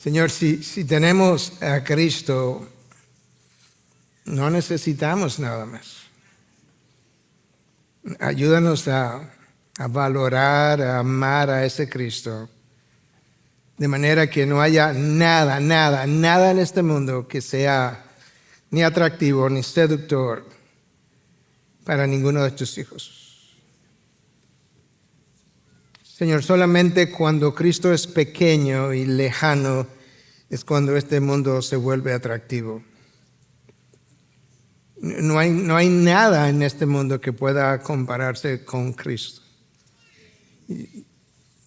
Señor, si tenemos a Cristo, no necesitamos nada más. Ayúdanos a valorar, a amar a ese Cristo, de manera que no haya nada en este mundo que sea ni atractivo ni seductor para ninguno de tus hijos. Señor, solamente cuando Cristo es pequeño y lejano es cuando este mundo se vuelve atractivo. No hay nada en este mundo que pueda compararse con Cristo.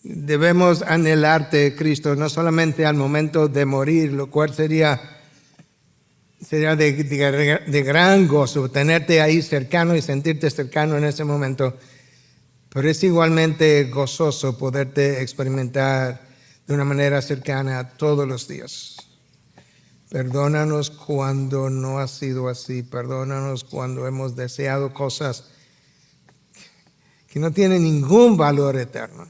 Debemos anhelarte, Cristo, no solamente al momento de morir, lo cual sería de gran gozo tenerte ahí cercano y sentirte cercano en ese momento, pero es igualmente gozoso poderte experimentar de una manera cercana todos los días. Perdónanos cuando no ha sido así. Perdónanos cuando hemos deseado cosas que no tienen ningún valor eterno,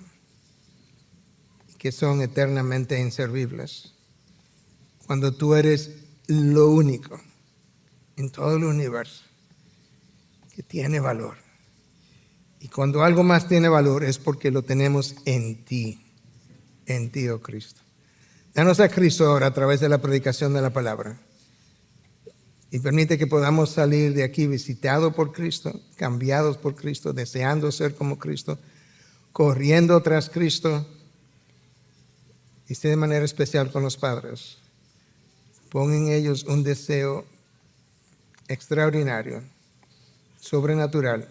que son eternamente inservibles. Cuando tú eres lo único en todo el universo que tiene valor. Y cuando algo más tiene valor es porque lo tenemos en ti, oh Cristo. Danos a Cristo ahora a través de la predicación de la palabra. Y permite que podamos salir de aquí visitados por Cristo, cambiados por Cristo, deseando ser como Cristo, corriendo tras Cristo. Y sé de manera especial con los padres. Pon en ellos un deseo extraordinario, sobrenatural,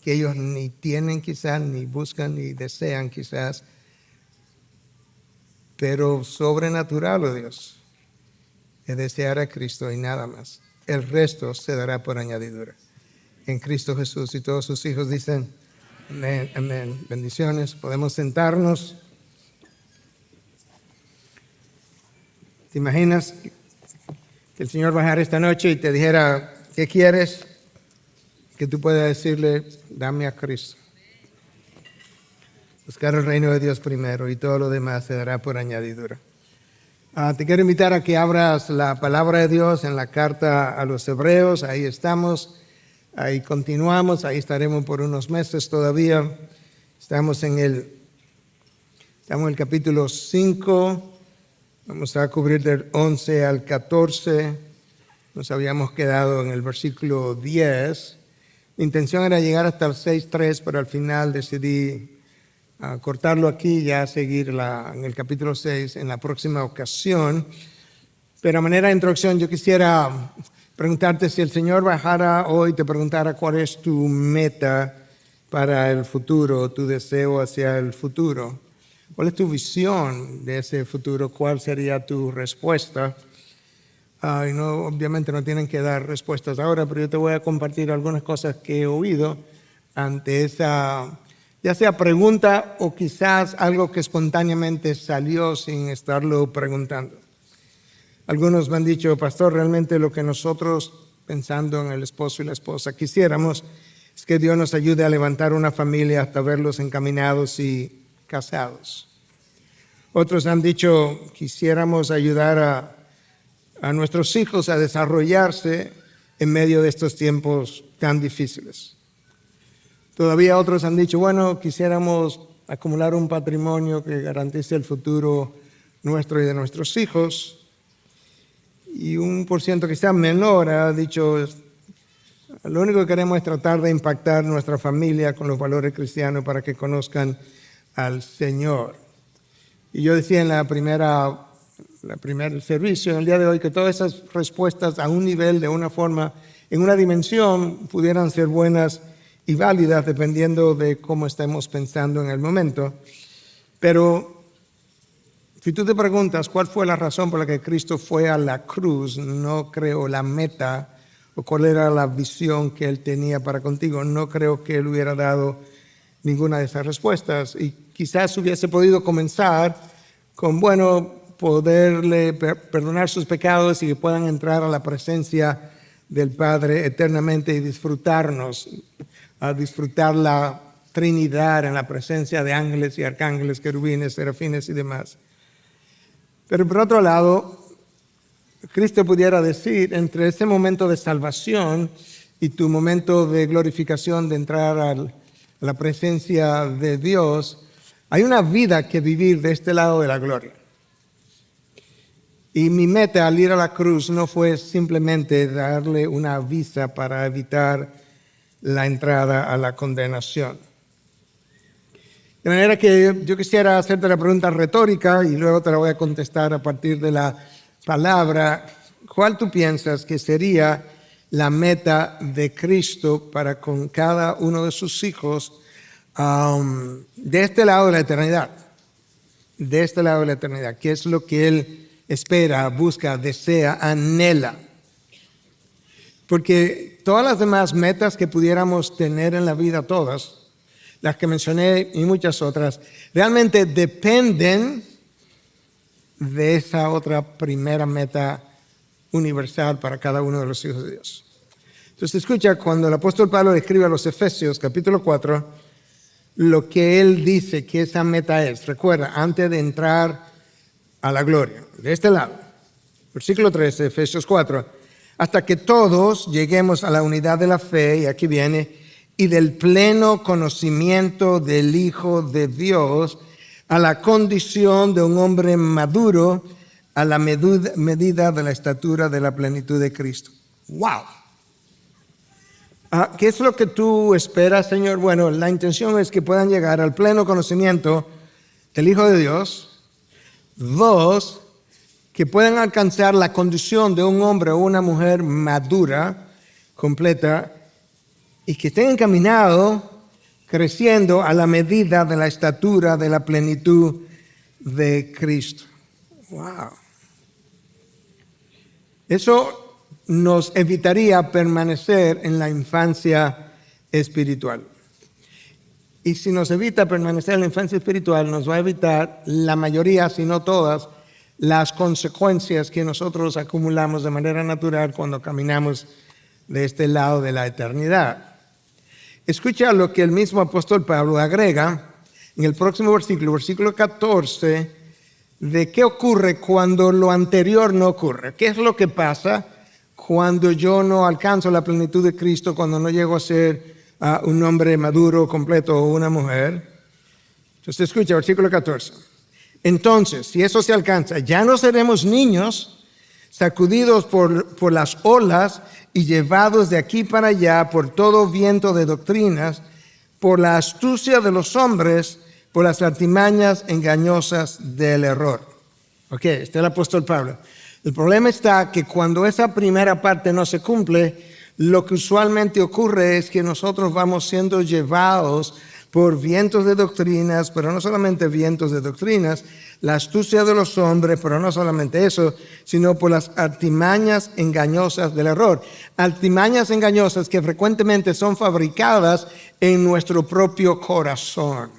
que ellos ni tienen quizás, ni buscan, ni desean quizás, pero sobrenatural, oh Dios, es desear a Cristo y nada más. El resto se dará por añadidura. En Cristo Jesús, y todos sus hijos dicen, amén, amén. Bendiciones. Podemos sentarnos. ¿Te imaginas que el Señor bajara esta noche y te dijera, ¿qué quieres? Que tú puedas decirle, dame a Cristo. Buscar el reino de Dios primero y todo lo demás se dará por añadidura. Te quiero invitar a que abras la palabra de Dios en la carta a los Hebreos. Ahí estamos, ahí continuamos, ahí estaremos por unos meses todavía. Estamos en el capítulo 5, vamos a cubrir del 11 al 14. Nos habíamos quedado en el versículo 10. Mi intención era llegar hasta el 6:3, pero al final decidí cortarlo aquí y ya seguir en el capítulo 6 en la próxima ocasión. Pero a manera de introducción yo quisiera preguntarte, si el Señor bajara hoy, te preguntara cuál es tu meta para el futuro, tu deseo hacia el futuro. ¿Cuál es tu visión de ese futuro? ¿Cuál sería tu respuesta? Y no, obviamente no tienen que dar respuestas ahora, pero yo te voy a compartir algunas cosas que he oído ante esa, ya sea pregunta o quizás algo que espontáneamente salió sin estarlo preguntando. Algunos me han dicho, pastor, realmente lo que nosotros, pensando en el esposo y la esposa, quisiéramos es que Dios nos ayude a levantar una familia hasta verlos encaminados y casados. Otros han dicho, quisiéramos ayudar a nuestros hijos a desarrollarse en medio de estos tiempos tan difíciles. Todavía otros han dicho, bueno, quisiéramos acumular un patrimonio que garantice el futuro nuestro y de nuestros hijos. Y un por ciento quizá menor ha dicho, lo único que queremos es tratar de impactar nuestra familia con los valores cristianos para que conozcan al Señor. Y yo decía en el primer servicio, en el día de hoy, que todas esas respuestas a un nivel, de una forma, en una dimensión, pudieran ser buenas y válidas dependiendo de cómo estemos pensando en el momento. Pero si tú te preguntas cuál fue la razón por la que Cristo fue a la cruz, no creo la meta o cuál era la visión que Él tenía para contigo, no creo que Él hubiera dado ninguna de esas respuestas. Y quizás hubiese podido comenzar con, bueno, poderle perdonar sus pecados y que puedan entrar a la presencia del Padre eternamente y disfrutarnos, a disfrutar la Trinidad en la presencia de ángeles y arcángeles, querubines, serafines y demás. Pero por otro lado, Cristo pudiera decir, entre ese momento de salvación y tu momento de glorificación, de entrar a la presencia de Dios, hay una vida que vivir de este lado de la gloria. Y mi meta al ir a la cruz no fue simplemente darle una visa para evitar la entrada a la condenación. De manera que yo quisiera hacerte la pregunta retórica y luego te la voy a contestar a partir de la palabra. ¿Cuál tú piensas que sería la meta de Cristo para con cada uno de sus hijos de este lado de la eternidad? De este lado de la eternidad. ¿Qué es lo que Él espera, busca, desea, anhela? Porque todas las demás metas que pudiéramos tener en la vida, todas, las que mencioné y muchas otras, realmente dependen de esa otra primera meta universal para cada uno de los hijos de Dios. Entonces escucha, cuando el apóstol Pablo escribe a los Efesios, capítulo 4, lo que él dice que esa meta es. Recuerda, antes de entrar a la gloria, de este lado, versículo 13, Efesios 4, hasta que todos lleguemos a la unidad de la fe, y aquí viene, y del pleno conocimiento del Hijo de Dios, a la condición de un hombre maduro, a la medida de la estatura de la plenitud de Cristo. ¡Wow! ¿Qué es lo que tú esperas, Señor? Bueno, la intención es que puedan llegar al pleno conocimiento del Hijo de Dios. 2, que puedan alcanzar la condición de un hombre o una mujer madura, completa, y que estén encaminados, creciendo a la medida de la estatura de la plenitud de Cristo. ¡Wow! Eso nos evitaría permanecer en la infancia espiritual. Y si nos evita permanecer en la infancia espiritual, nos va a evitar la mayoría, si no todas, las consecuencias que nosotros acumulamos de manera natural cuando caminamos de este lado de la eternidad. Escucha lo que el mismo apóstol Pablo agrega en el próximo versículo, versículo 14, de qué ocurre cuando lo anterior no ocurre. ¿Qué es lo que pasa cuando yo no alcanzo la plenitud de Cristo, cuando no llego a ser un hombre maduro, completo o una mujer? Entonces escucha, versículo 14. Entonces, si eso se alcanza, ya no seremos niños sacudidos por las olas y llevados de aquí para allá por todo viento de doctrinas, por la astucia de los hombres, por las artimañas engañosas del error. Ok, este es el apóstol Pablo. El problema está que cuando esa primera parte no se cumple, lo que usualmente ocurre es que nosotros vamos siendo llevados por vientos de doctrinas, pero no solamente vientos de doctrinas, la astucia de los hombres, pero no solamente eso, sino por las artimañas engañosas del error. Artimañas engañosas que frecuentemente son fabricadas en nuestro propio corazón.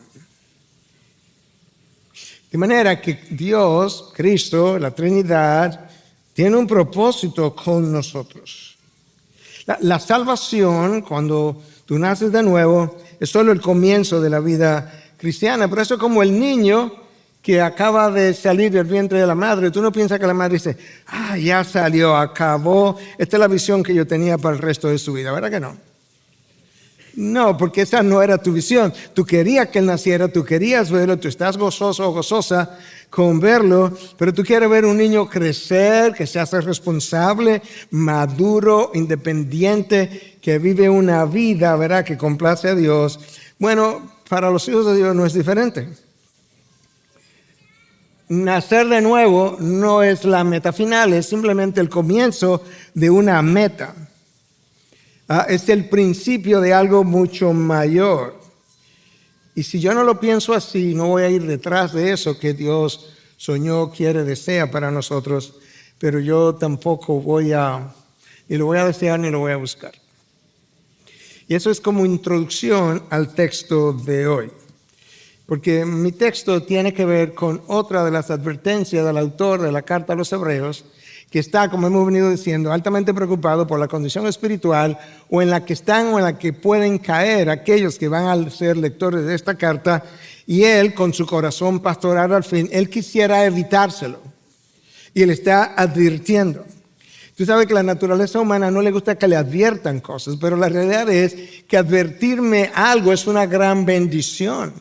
De manera que Dios, Cristo, la Trinidad, tiene un propósito con nosotros. La salvación, cuando tú naces de nuevo, es solo el comienzo de la vida cristiana. Por eso, como el niño que acaba de salir del vientre de la madre, tú no piensas que la madre dice, ya salió, acabó, esta es la visión que yo tenía para el resto de su vida. ¿Verdad que no? No, porque esa no era tu visión. Tú querías que él naciera, tú querías verlo, tú estás gozoso o gozosa con verlo, pero tú quieres ver un niño crecer, que se hace responsable, maduro, independiente, que vive una vida, ¿verdad?, que complace a Dios. Bueno, para los hijos de Dios no es diferente. Nacer de nuevo no es la meta final, es simplemente el comienzo de una meta. Es el principio de algo mucho mayor. Y si yo no lo pienso así, no voy a ir detrás de eso que Dios soñó, quiere, desea para nosotros, pero yo tampoco ni lo voy a desear ni lo voy a buscar. Y eso es como introducción al texto de hoy. Porque mi texto tiene que ver con otra de las advertencias del autor de la carta a los Hebreos, que está, como hemos venido diciendo, altamente preocupado por la condición espiritual o en la que están o en la que pueden caer aquellos que van a ser lectores de esta carta, y él, con su corazón pastoral al fin, él quisiera evitárselo. Y Él está advirtiendo. Tú sabes que a la naturaleza humana no le gusta que le adviertan cosas, pero la realidad es que advertirme algo es una gran bendición.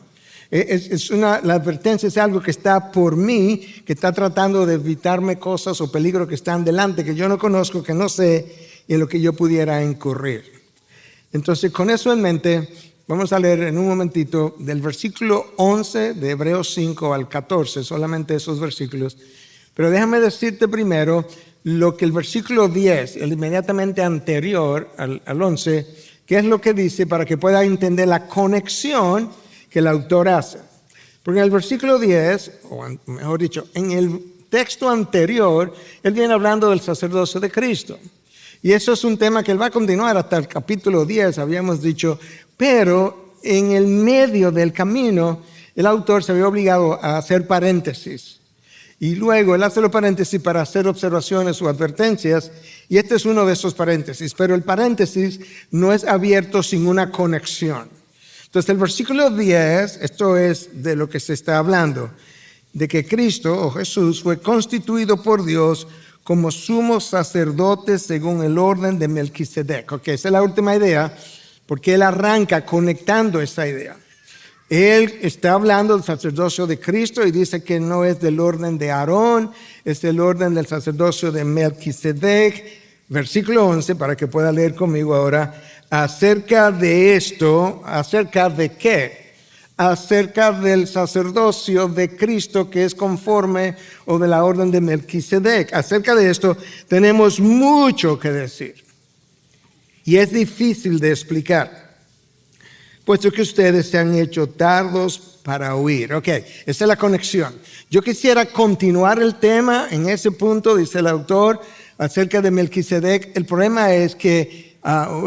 La advertencia es algo que está por mí, que está tratando de evitarme cosas o peligros que están delante, que yo no conozco, que no sé, y en lo que yo pudiera incurrir. Entonces, con eso en mente, vamos a leer en un momentito del versículo 11 de Hebreos 5 al 14, solamente esos versículos. Pero déjame decirte primero lo que el versículo 10, el inmediatamente anterior al 11, que es lo que dice para que pueda entender la conexión que el autor hace. Porque en el versículo 10, o mejor dicho, en el texto anterior, él viene hablando del sacerdocio de Cristo. Y eso es un tema que él va a continuar hasta el capítulo 10, habíamos dicho, pero en el medio del camino, el autor se ve obligado a hacer paréntesis. Y luego él hace los paréntesis para hacer observaciones o advertencias, y este es uno de esos paréntesis, pero el paréntesis no es abierto sin una conexión. Entonces el versículo 10, esto es de lo que se está hablando, de que Cristo o Jesús fue constituido por Dios como sumo sacerdote según el orden de Melquisedec. Ok, esa es la última idea, porque él arranca conectando esa idea. Él está hablando del sacerdocio de Cristo y dice que no es del orden de Aarón, es del orden del sacerdocio de Melquisedec. Versículo 11, para que pueda leer conmigo ahora, acerca de esto, ¿acerca de qué? Acerca del sacerdocio de Cristo que es conforme o de la orden de Melquisedec. Acerca de esto tenemos mucho que decir y es difícil de explicar, puesto que ustedes se han hecho tardos para oír. Ok, esa es la conexión. Yo quisiera continuar el tema en ese punto, dice el autor, acerca de Melquisedec. El problema es que,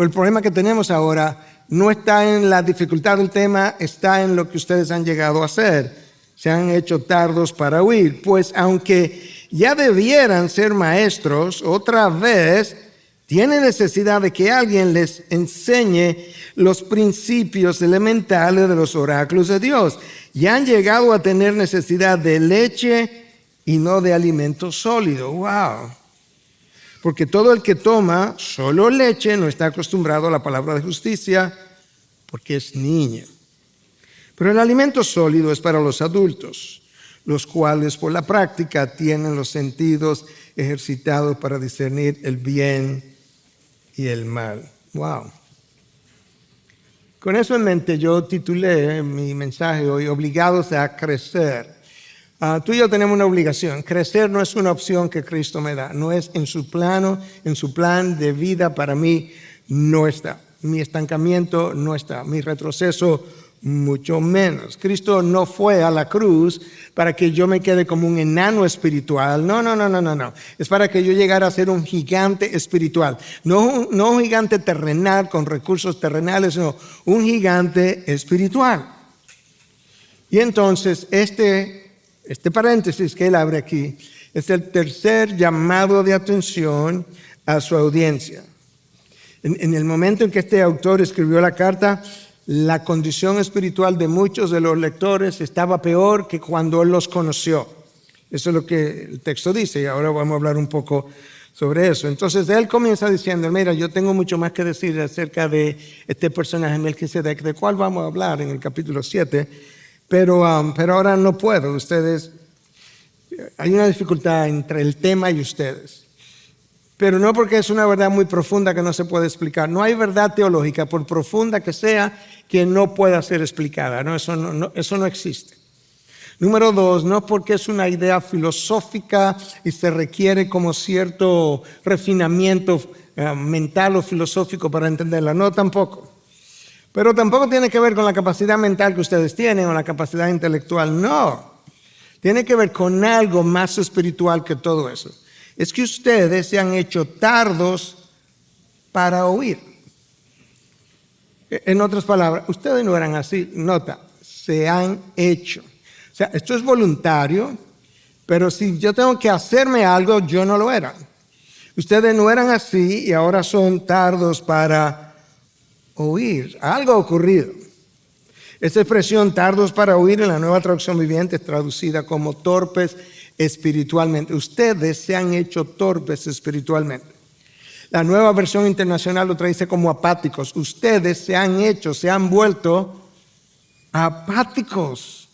el problema que tenemos ahora no está en la dificultad del tema, está en lo que ustedes han llegado a hacer. Se han hecho tardos para oír. Pues aunque ya debieran ser maestros, otra vez tiene necesidad de que alguien les enseñe los principios elementales de los oráculos de Dios. Y han llegado a tener necesidad de leche y no de alimento sólido. ¡Wow! Porque todo el que toma solo leche no está acostumbrado a la palabra de justicia porque es niño. Pero el alimento sólido es para los adultos, los cuales por la práctica tienen los sentidos ejercitados para discernir el bien y el mal. Wow. Con eso en mente yo titulé mi mensaje hoy, Obligados a crecer. Tú y yo tenemos una obligación. Crecer no es una opción que Cristo me da. No es en su plano, en su plan de vida para mí no está. Mi estancamiento no está. Mi retroceso mucho menos. Cristo no fue a la cruz para que yo me quede como un enano espiritual. No. Es para que yo llegara a ser un gigante espiritual. No un gigante terrenal con recursos terrenales, sino un gigante espiritual. Y entonces este paréntesis que él abre aquí es el tercer llamado de atención a su audiencia. En el momento en que este autor escribió la carta, la condición espiritual de muchos de los lectores estaba peor que cuando él los conoció. Eso es lo que el texto dice y ahora vamos a hablar un poco sobre eso. Entonces él comienza diciendo, mira, yo tengo mucho más que decir acerca de este personaje Melquisedec, de cual vamos a hablar en el capítulo 7, pero ahora no puedo. Ustedes, hay una dificultad entre el tema y ustedes. Pero no porque es una verdad muy profunda que no se puede explicar. No hay verdad teológica, por profunda que sea, que no pueda ser explicada. No, eso no existe. Número 2, no porque es una idea filosófica y se requiere como cierto refinamiento mental o filosófico para entenderla. No, tampoco. Pero tampoco tiene que ver con la capacidad mental que ustedes tienen o la capacidad intelectual. No. Tiene que ver con algo más espiritual que todo eso. Es que ustedes se han hecho tardos para oír. En otras palabras, ustedes no eran así, nota, se han hecho. O sea, esto es voluntario, pero si yo tengo que hacerme algo, yo no lo era. Ustedes no eran así y ahora son tardos para oír. Algo ha ocurrido. Esa expresión tardos para oír en la Nueva Traducción Viviente es traducida como torpes espiritualmente. Ustedes se han hecho torpes espiritualmente. La Nueva Versión Internacional lo traduce como apáticos. Ustedes se han vuelto apáticos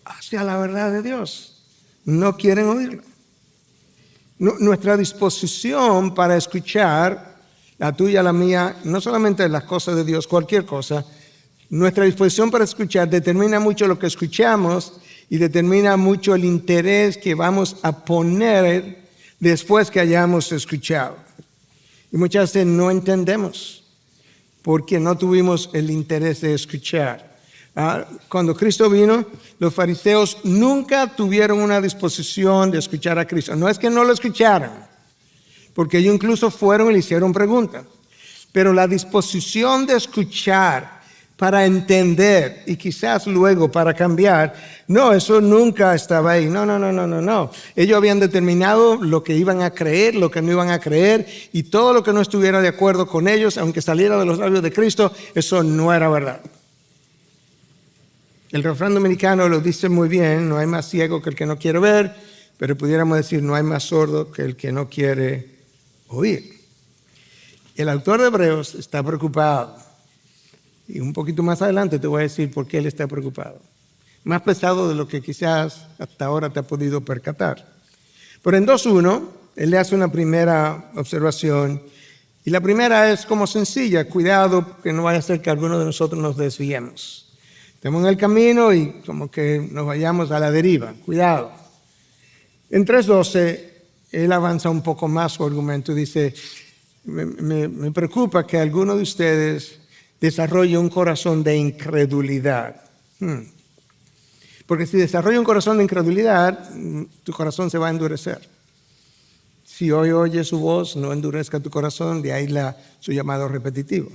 hacia la verdad de Dios. No quieren oírla. Nuestra disposición para escuchar, la tuya, la mía, no solamente las cosas de Dios, cualquier cosa, nuestra disposición para escuchar determina mucho lo que escuchamos y determina mucho el interés que vamos a poner después que hayamos escuchado. Y muchas veces no entendemos porque no tuvimos el interés de escuchar. Cuando Cristo vino, los fariseos nunca tuvieron una disposición de escuchar a Cristo. No es que no lo escucharan, porque ellos incluso fueron y le hicieron preguntas. Pero la disposición de escuchar para entender y quizás luego para cambiar, no, eso nunca estaba ahí. No. Ellos habían determinado lo que iban a creer, lo que no iban a creer, y todo lo que no estuviera de acuerdo con ellos, aunque saliera de los labios de Cristo, eso no era verdad. El refrán dominicano lo dice muy bien: no hay más ciego que el que no quiere ver, pero pudiéramos decir, no hay más sordo que el que no quiere oír. El autor de Hebreos está preocupado. Y un poquito más adelante te voy a decir por qué él está preocupado. Más pesado de lo que quizás hasta ahora te ha podido percatar. Pero en 2.1, él le hace una primera observación. Y la primera es como sencilla: cuidado que no vaya a ser que alguno de nosotros nos desviemos. Estamos en el camino y como que nos vayamos a la deriva. Cuidado. En 3.12, él avanza un poco más su argumento y dice: me preocupa que alguno de ustedes desarrolle un corazón de incredulidad. Porque si desarrolla un corazón de incredulidad, tu corazón se va a endurecer. Si hoy oyes su voz, no endurezca tu corazón, de ahí su llamado repetitivo.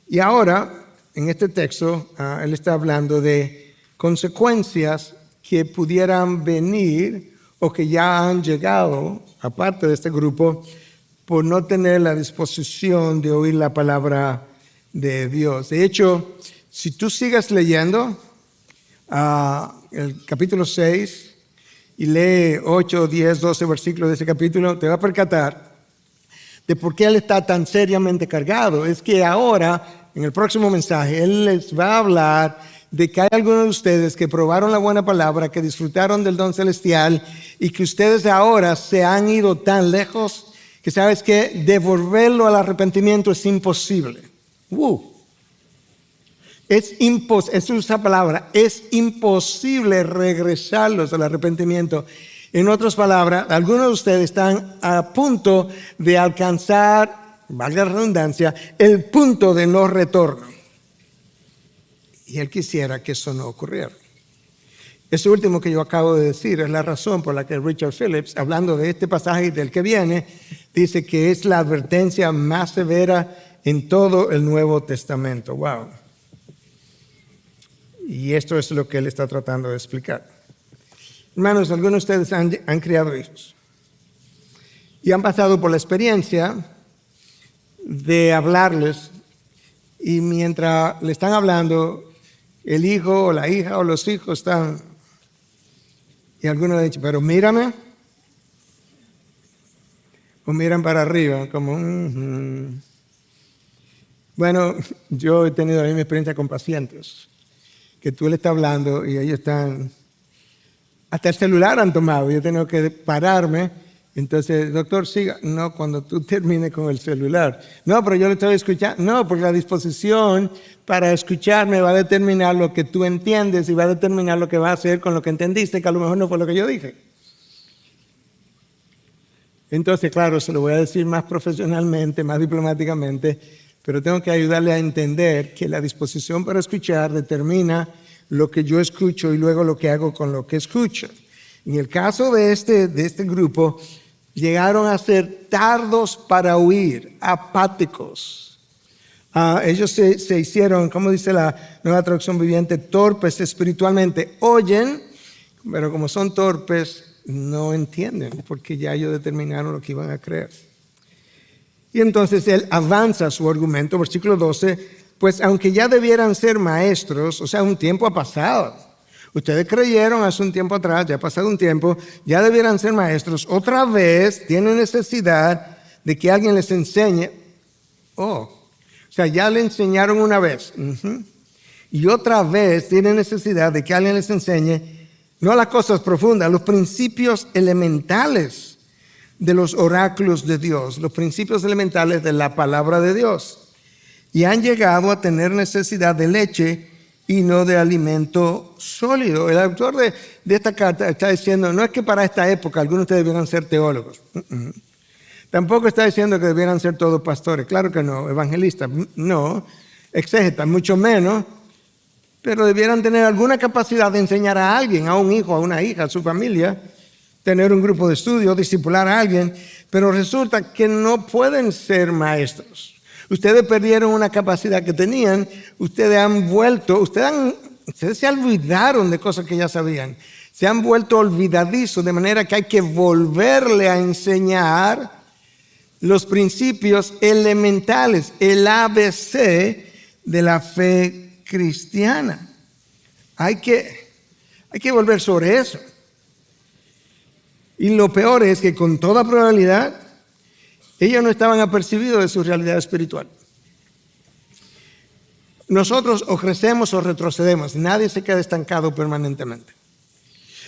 Y ahora, en este texto, él está hablando de consecuencias que pudieran venir o que ya han llegado, aparte de este grupo, por no tener la disposición de oír la palabra de Dios. De hecho, si tú sigues leyendo el capítulo 6 y lee 8, 10, 12 versículos de ese capítulo, te va a percatar de por qué él está tan seriamente cargado. Es que ahora, en el próximo mensaje, él les va a hablar de que hay algunos de ustedes que probaron la buena palabra, que disfrutaron del don celestial y que ustedes ahora se han ido tan lejos que sabes que devolverlo al arrepentimiento es imposible. Es esa palabra, es imposible regresarlos al arrepentimiento. En otras palabras, algunos de ustedes están a punto de alcanzar, valga la redundancia, el punto de no retorno. Y él quisiera que eso no ocurriera. Eso último que yo acabo de decir es la razón por la que Richard Phillips, hablando de este pasaje y del que viene, dice que es la advertencia más severa en todo el Nuevo Testamento. Wow. Y esto es lo que él está tratando de explicar. Hermanos, algunos de ustedes han criado hijos y han pasado por la experiencia de hablarles, y mientras le están hablando, el hijo o la hija o los hijos están, y algunos le dicen: pero mírame, o miran para arriba como Bueno, yo he tenido la misma experiencia con pacientes, que tú le estás hablando y ellos están, hasta el celular han tomado, yo he tenido que pararme. Entonces, doctor, siga. No, cuando tú termines con el celular. No, pero yo le estoy escuchando. No, porque la disposición para escucharme va a determinar lo que tú entiendes y va a determinar lo que va a hacer con lo que entendiste, que a lo mejor no fue lo que yo dije. Entonces, claro, se lo voy a decir más profesionalmente, más diplomáticamente, pero tengo que ayudarle a entender que la disposición para escuchar determina lo que yo escucho y luego lo que hago con lo que escucho. En el caso de este grupo, llegaron a ser tardos para oír, apáticos. Ellos se hicieron, como dice la Nueva Traducción Viviente, torpes espiritualmente. Oyen, pero como son torpes, no entienden, porque ya ellos determinaron lo que iban a creer. Y entonces él avanza su argumento, versículo 12, pues aunque ya debieran ser maestros, o sea, un tiempo ha pasado. Ustedes creyeron hace un tiempo atrás, ya ha pasado un tiempo, ya debieran ser maestros. Otra vez tienen necesidad de que alguien les enseñe. O sea, ya le enseñaron una vez. Y otra vez tienen necesidad de que alguien les enseñe, no las cosas profundas, los principios elementales de los oráculos de Dios, los principios elementales de la palabra de Dios. Y han llegado a tener necesidad de leche y no de alimento sólido. El autor de esta carta está diciendo, no es que para esta época algunos de ustedes debieran ser teólogos. Tampoco está diciendo que debieran ser todos pastores. Claro que no. Evangelistas, no. Exégetas, mucho menos. Pero debieran tener alguna capacidad de enseñar a alguien, a un hijo, a una hija, a su familia, tener un grupo de estudio, discipular a alguien. Pero resulta que no pueden ser maestros. Ustedes perdieron una capacidad que tenían, ustedes se olvidaron de cosas que ya sabían, se han vuelto olvidadizos, de manera que hay que volverle a enseñar los principios elementales, el ABC de la fe cristiana. Hay que volver sobre eso. Y lo peor es que con toda probabilidad, ellos no estaban apercibidos de su realidad espiritual. Nosotros o crecemos o retrocedemos. Nadie se queda estancado permanentemente.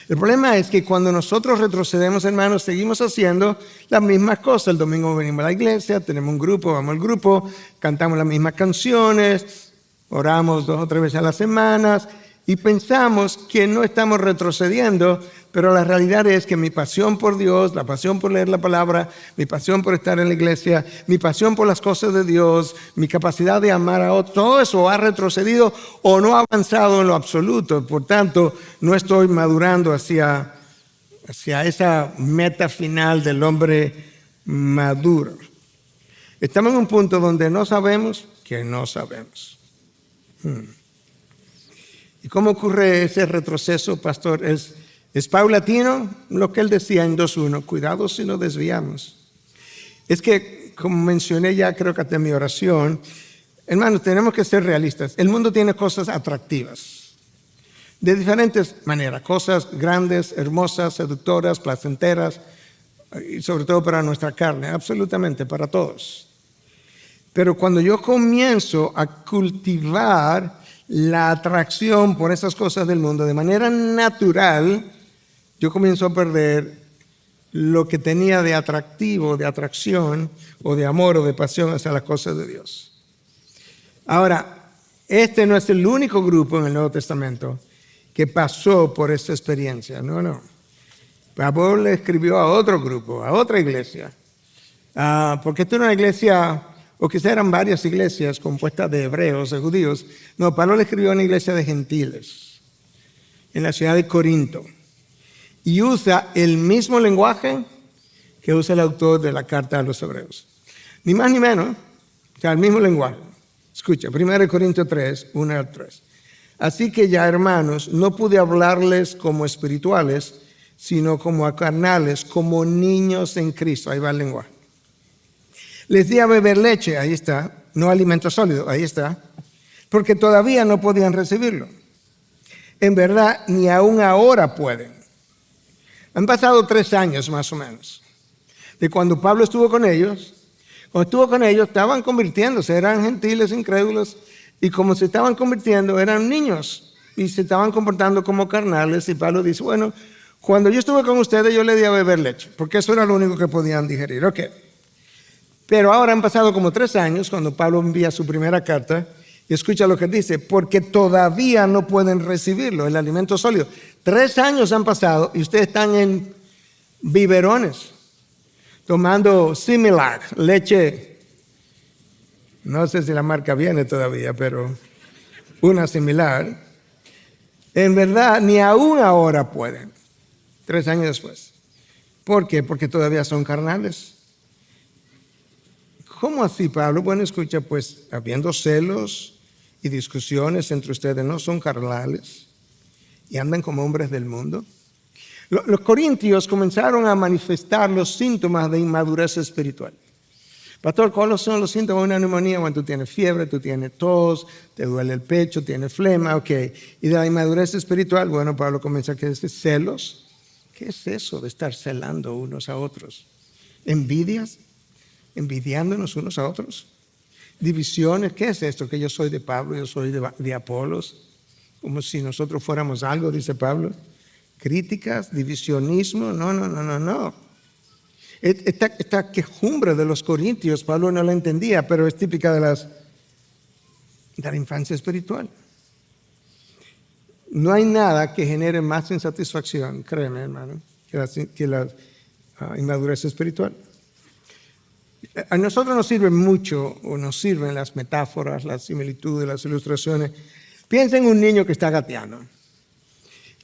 El problema es que cuando nosotros retrocedemos, hermanos, seguimos haciendo las mismas cosas. El domingo venimos a la iglesia, tenemos un grupo, vamos al grupo, cantamos las mismas canciones, oramos 2 o 3 veces a la semana y pensamos que no estamos retrocediendo, pero la realidad es que mi pasión por Dios, la pasión por leer la palabra, mi pasión por estar en la iglesia, mi pasión por las cosas de Dios, mi capacidad de amar a otros, todo eso ha retrocedido o no ha avanzado en lo absoluto. Por tanto, no estoy madurando hacia esa meta final del hombre maduro. Estamos en un punto donde no sabemos que no sabemos. ¿Y cómo ocurre ese retroceso, pastor? Es paulatino, lo que él decía en 2.1, cuidado si nos desviamos. Es que, como mencioné ya, creo que hasta en mi oración, hermanos, tenemos que ser realistas. El mundo tiene cosas atractivas, de diferentes maneras, cosas grandes, hermosas, seductoras, placenteras, y sobre todo para nuestra carne, absolutamente, para todos. Pero cuando yo comienzo a cultivar la atracción por esas cosas del mundo de manera natural, yo comienzo a perder lo que tenía de atractivo, de atracción, o de amor, o de pasión hacia las cosas de Dios. Ahora, este no es el único grupo en el Nuevo Testamento que pasó por esta experiencia. No. Pablo le escribió a otro grupo, a otra iglesia. Porque esto era una iglesia, o quizá eran varias iglesias compuestas de hebreos, de judíos. No, Pablo le escribió a una iglesia de gentiles en la ciudad de Corinto. Y usa el mismo lenguaje que usa el autor de la carta a los hebreos. Ni más ni menos, o sea, el mismo lenguaje. Escucha, 1 Corintios 3, 1 al 3. Así que ya, hermanos, no pude hablarles como espirituales, sino como a carnales, como niños en Cristo. Ahí va el lenguaje. Les di a beber leche, ahí está, no alimento sólido, ahí está, porque todavía no podían recibirlo. En verdad, ni aún ahora pueden. Han pasado 3 años más o menos de cuando Pablo estuvo con ellos. Cuando estuvo con ellos estaban convirtiéndose, eran gentiles, incrédulos, y como se estaban convirtiendo eran niños y se estaban comportando como carnales. Y Pablo dice, bueno, cuando yo estuve con ustedes yo les di a beber leche, porque eso era lo único que podían digerir. Ok. Pero ahora han pasado como 3 años cuando Pablo envía su primera carta y escucha lo que dice, porque todavía no pueden recibirlo, el alimento sólido. 3 años han pasado y ustedes están en biberones, tomando Similac, leche, no sé si la marca viene todavía, pero una similar. En verdad, ni aún ahora pueden, 3 años después. ¿Por qué? Porque todavía son carnales. ¿Cómo así, Pablo? Bueno, escucha, pues, habiendo celos y discusiones entre ustedes, ¿no son carnales y andan como hombres del mundo? Los corintios comenzaron a manifestar los síntomas de inmadurez espiritual. Pastor, ¿cuáles son los síntomas de una neumonía? Cuando tú tienes fiebre, tú tienes tos, te duele el pecho, tienes flema, ok. Y de la inmadurez espiritual, bueno, Pablo comienza a decir celos. ¿Qué es eso de estar celando unos a otros? ¿Envidias? ¿Envidiándonos unos a otros? ¿Divisiones? ¿Qué es esto? Que yo soy de Pablo, yo soy de Apolos. Como si nosotros fuéramos algo, dice Pablo. ¿Críticas? ¿Divisionismo? No. Esta quejumbre de los corintios, Pablo no la entendía, pero es típica de la infancia espiritual. No hay nada que genere más insatisfacción, créeme, hermano, que la inmadurez espiritual. A nosotros nos sirve mucho, o nos sirven las metáforas, las similitudes, las ilustraciones. Piensa en un niño que está gateando.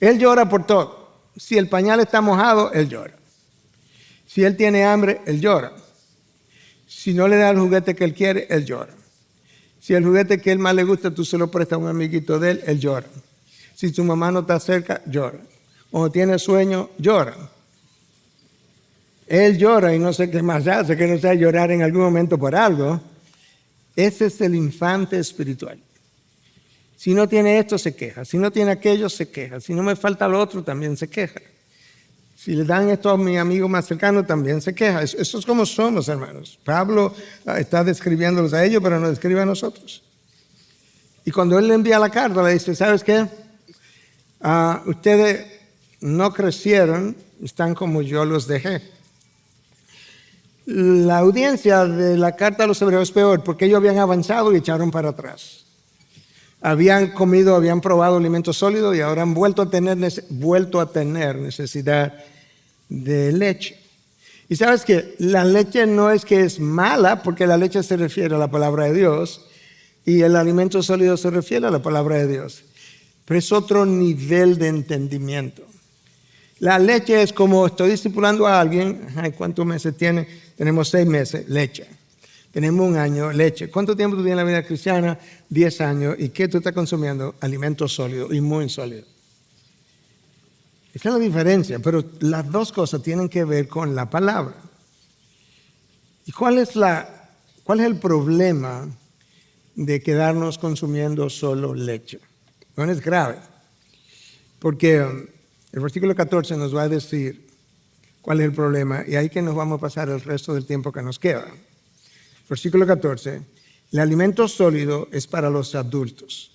Él llora por todo. Si el pañal está mojado, él llora. Si él tiene hambre, él llora. Si no le da el juguete que él quiere, él llora. Si el juguete que él más le gusta, tú se lo prestas a un amiguito de él, él llora. Si tu mamá no está cerca, llora. Cuando tiene sueño, llora. Él llora y no sé qué más hace, que no sea llorar en algún momento por algo. Ese es el infante espiritual. Si no tiene esto, se queja. Si no tiene aquello, se queja. Si no me falta lo otro, también se queja. Si le dan esto a mi amigo más cercano, también se queja. Eso es como somos, hermanos. Pablo está describiéndolos a ellos, pero nos describe a nosotros. Y cuando él le envía la carta, le dice, ¿sabes qué? Ustedes no crecieron, están como yo los dejé. La audiencia de la carta a los hebreos es peor, porque ellos habían avanzado y echaron para atrás. Habían comido, habían probado alimentos sólidos y ahora han vuelto a tener necesidad de leche. Y sabes que la leche no es que es mala, porque la leche se refiere a la palabra de Dios y el alimento sólido se refiere a la palabra de Dios. Pero es otro nivel de entendimiento. La leche es como estoy discipulando a alguien. ¿Cuántos meses tiene? Tenemos 6 meses, leche. Tenemos 1 año, leche. ¿Cuánto tiempo tú tienes en la vida cristiana? 10 años. ¿Y qué tú estás consumiendo? Alimento sólido y muy sólido. Esa es la diferencia, pero las dos cosas tienen que ver con la palabra. ¿Y cuál es el problema de quedarnos consumiendo solo leche? Bueno, es grave, porque el versículo 14 nos va a decir cuál es el problema y ahí que nos vamos a pasar el resto del tiempo que nos queda. Versículo 14, el alimento sólido es para los adultos.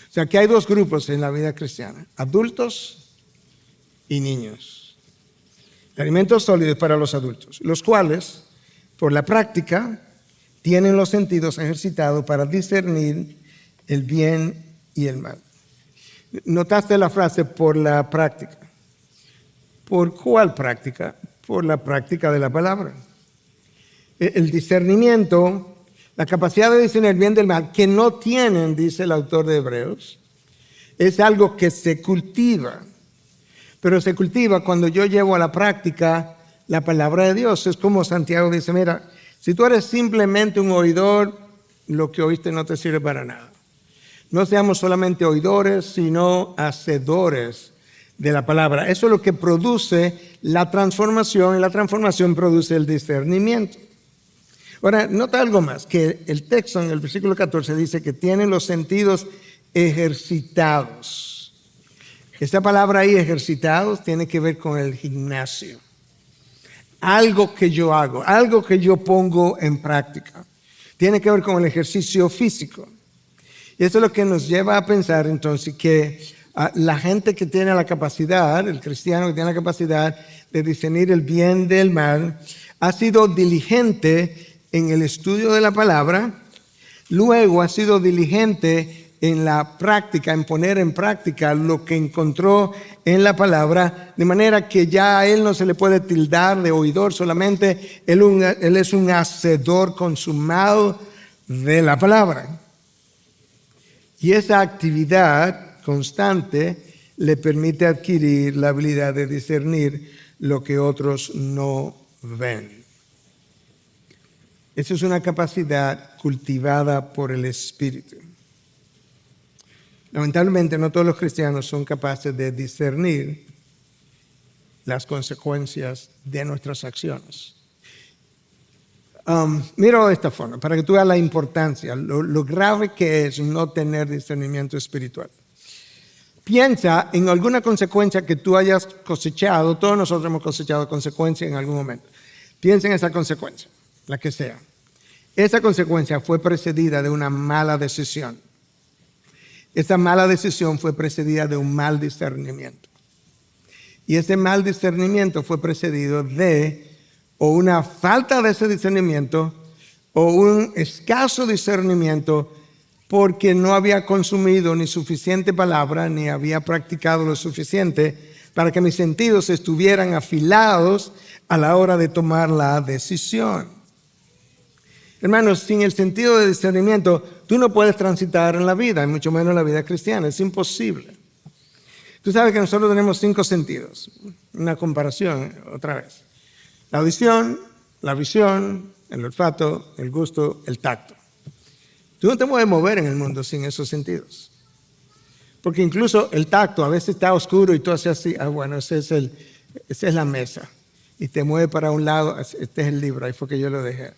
O sea, que hay 2 grupos en la vida cristiana, adultos y niños. El alimento sólido es para los adultos, los cuales, por la práctica, tienen los sentidos ejercitados para discernir el bien y el mal. ¿Notaste la frase por la práctica? ¿Por cuál práctica? Por la práctica de la palabra. El discernimiento, la capacidad de discernir el bien del mal, que no tienen, dice el autor de Hebreos, es algo que se cultiva. Pero se cultiva cuando yo llevo a la práctica la palabra de Dios. Es como Santiago dice, mira, si tú eres simplemente un oidor, lo que oíste no te sirve para nada. No seamos solamente oidores, sino hacedores de la palabra. Eso es lo que produce la transformación, y la transformación produce el discernimiento. Ahora, nota algo más, que el texto en el versículo 14 dice que tienen los sentidos ejercitados. Esta palabra ahí, ejercitados, tiene que ver con el gimnasio. Algo que yo hago, algo que yo pongo en práctica. Tiene que ver con el ejercicio físico. Y eso es lo que nos lleva a pensar entonces que la gente que tiene la capacidad, el cristiano que tiene la capacidad de discernir el bien del mal, ha sido diligente en el estudio de la palabra, luego ha sido diligente en la práctica, en poner en práctica lo que encontró en la palabra, de manera que ya a él no se le puede tildar de oidor solamente, él es un hacedor consumado de la palabra. Y esa actividad constante le permite adquirir la habilidad de discernir lo que otros no ven. Esa es una capacidad cultivada por el Espíritu. Lamentablemente no todos los cristianos son capaces de discernir las consecuencias de nuestras acciones. Míralo de esta forma, para que tú veas la importancia, lo grave que es no tener discernimiento espiritual. Piensa en alguna consecuencia que tú hayas cosechado. Todos nosotros hemos cosechado consecuencias en algún momento. Piensa en esa consecuencia, la que sea. Esa consecuencia fue precedida de una mala decisión. Esa mala decisión fue precedida de un mal discernimiento. Y ese mal discernimiento fue precedido de o una falta de ese discernimiento o un escaso discernimiento porque no había consumido ni suficiente palabra ni había practicado lo suficiente para que mis sentidos estuvieran afilados a la hora de tomar la decisión. Hermanos, sin el sentido de discernimiento, tú no puedes transitar en la vida, y mucho menos en la vida cristiana. Es imposible. Tú sabes que nosotros tenemos 5 sentidos. Una comparación, otra vez. La audición, la visión, el olfato, el gusto, el tacto. Tú no te puedes mover en el mundo sin esos sentidos. Porque incluso el tacto a veces está oscuro y tú haces así. Bueno, esa es la mesa. Y te mueve para un lado. Este es el libro, ahí fue que yo lo dejé.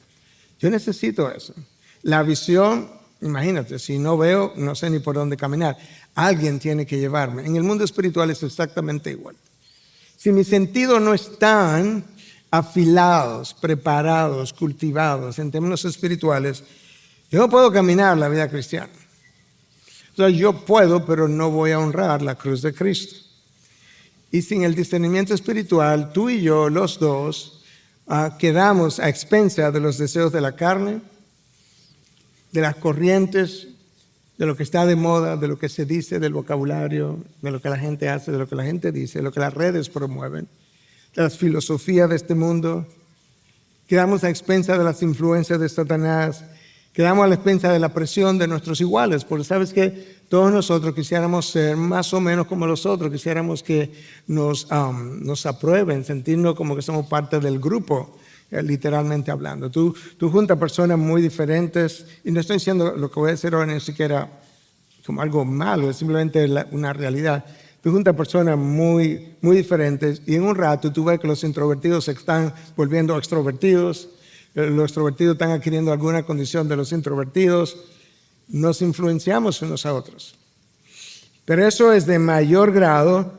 Yo necesito eso. La visión, imagínate, si no veo, no sé ni por dónde caminar. Alguien tiene que llevarme. En el mundo espiritual es exactamente igual. Si mis sentidos no están afilados, preparados, cultivados en términos espirituales, yo no puedo caminar la vida cristiana. O sea, yo puedo, pero no voy a honrar la cruz de Cristo. Y sin el discernimiento espiritual, tú y yo, los dos, quedamos a expensas de los deseos de la carne, de las corrientes, de lo que está de moda, de lo que se dice, del vocabulario, de lo que la gente hace, de lo que la gente dice, de lo que las redes promueven, de las filosofías de este mundo. Quedamos a expensas de las influencias de Satanás. Quedamos a la expensa de la presión de nuestros iguales, porque sabes que todos nosotros quisiéramos ser más o menos como los otros, quisiéramos que nos aprueben, sentirnos como que somos parte del grupo, literalmente hablando. Tú juntas personas muy diferentes, y no estoy diciendo lo que voy a decir ahora ni siquiera como algo malo, es simplemente una realidad. Tú juntas personas muy, muy diferentes, y en un rato tú ves que los introvertidos se están volviendo extrovertidos. Los extrovertidos están adquiriendo alguna condición de los introvertidos. Nos influenciamos unos a otros. Pero eso es de mayor grado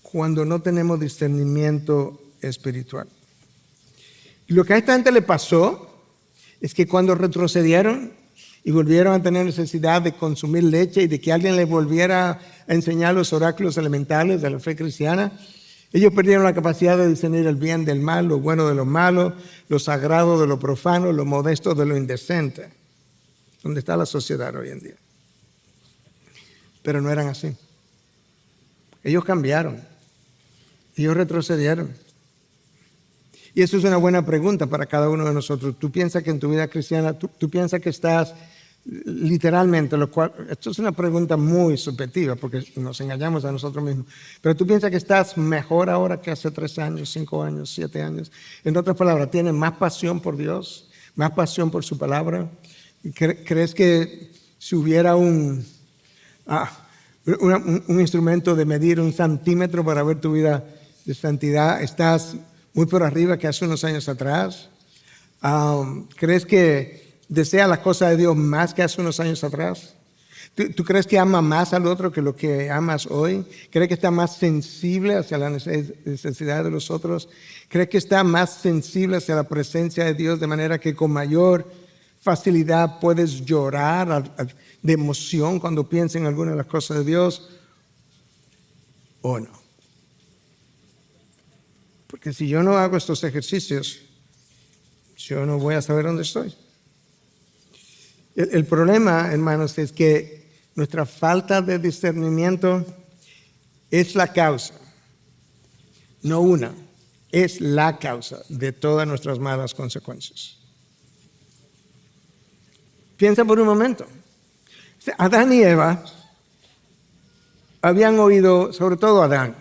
cuando no tenemos discernimiento espiritual. Y lo que a esta gente le pasó es que cuando retrocedieron y volvieron a tener necesidad de consumir leche y de que alguien les volviera a enseñar los oráculos elementales de la fe cristiana, ellos perdieron la capacidad de discernir el bien del mal, lo bueno de lo malo, lo sagrado de lo profano, lo modesto de lo indecente. ¿Dónde está la sociedad hoy en día? Pero no eran así. Ellos cambiaron. Ellos retrocedieron. Y eso es una buena pregunta para cada uno de nosotros. ¿Tú piensas que en tu vida cristiana, tú piensas que estás literalmente, lo cual, esto es una pregunta muy subjetiva porque nos engañamos a nosotros mismos, pero tú piensas que estás mejor ahora que hace 3 años, 5 años, 7 años? En otras palabras, ¿tienes más pasión por Dios? ¿Más pasión por su palabra? ¿Crees que si hubiera un instrumento de medir 1 centímetro para ver tu vida de santidad, estás muy por arriba que hace unos años atrás? ¿Crees que desea las cosas de Dios más que hace unos años atrás? ¿Tú crees que ama más al otro que lo que amas hoy? ¿Crees que está más sensible hacia la necesidad de los otros? ¿Crees que está más sensible hacia la presencia de Dios de manera que con mayor facilidad puedes llorar de emoción cuando piensas en alguna de las cosas de Dios? ¿O no? Porque si yo no hago estos ejercicios, yo no voy a saber dónde estoy. El problema, hermanos, es que nuestra falta de discernimiento es la causa, no una, es la causa de todas nuestras malas consecuencias. Piensa por un momento. Adán y Eva habían oído, sobre todo Adán,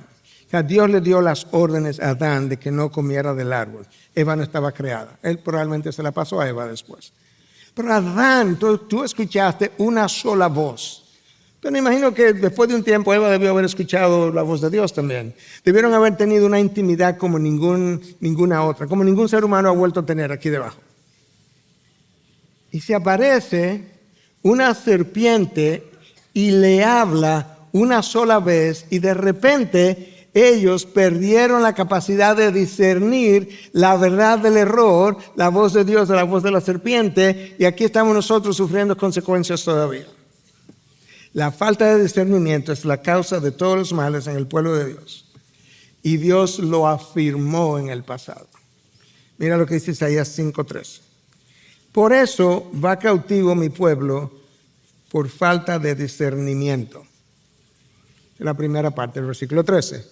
o sea, Dios le dio las órdenes a Adán de que no comiera del árbol. Eva no estaba creada. Él probablemente se la pasó a Eva después. Pero Adán, tú escuchaste una sola voz. Pero me imagino que después de un tiempo Eva debió haber escuchado la voz de Dios también. Debieron haber tenido una intimidad como ninguna otra, como ningún ser humano ha vuelto a tener aquí debajo. y se aparece una serpiente y le habla una sola vez, y de repente ellos perdieron la capacidad de discernir la verdad del error, la voz de Dios de la voz de la serpiente, y aquí estamos nosotros sufriendo consecuencias todavía. La falta de discernimiento es la causa de todos los males en el pueblo de Dios, y Dios lo afirmó en el pasado. Mira lo que dice Isaías 5:13. Por eso va cautivo mi pueblo por falta de discernimiento. La primera parte del versículo 13.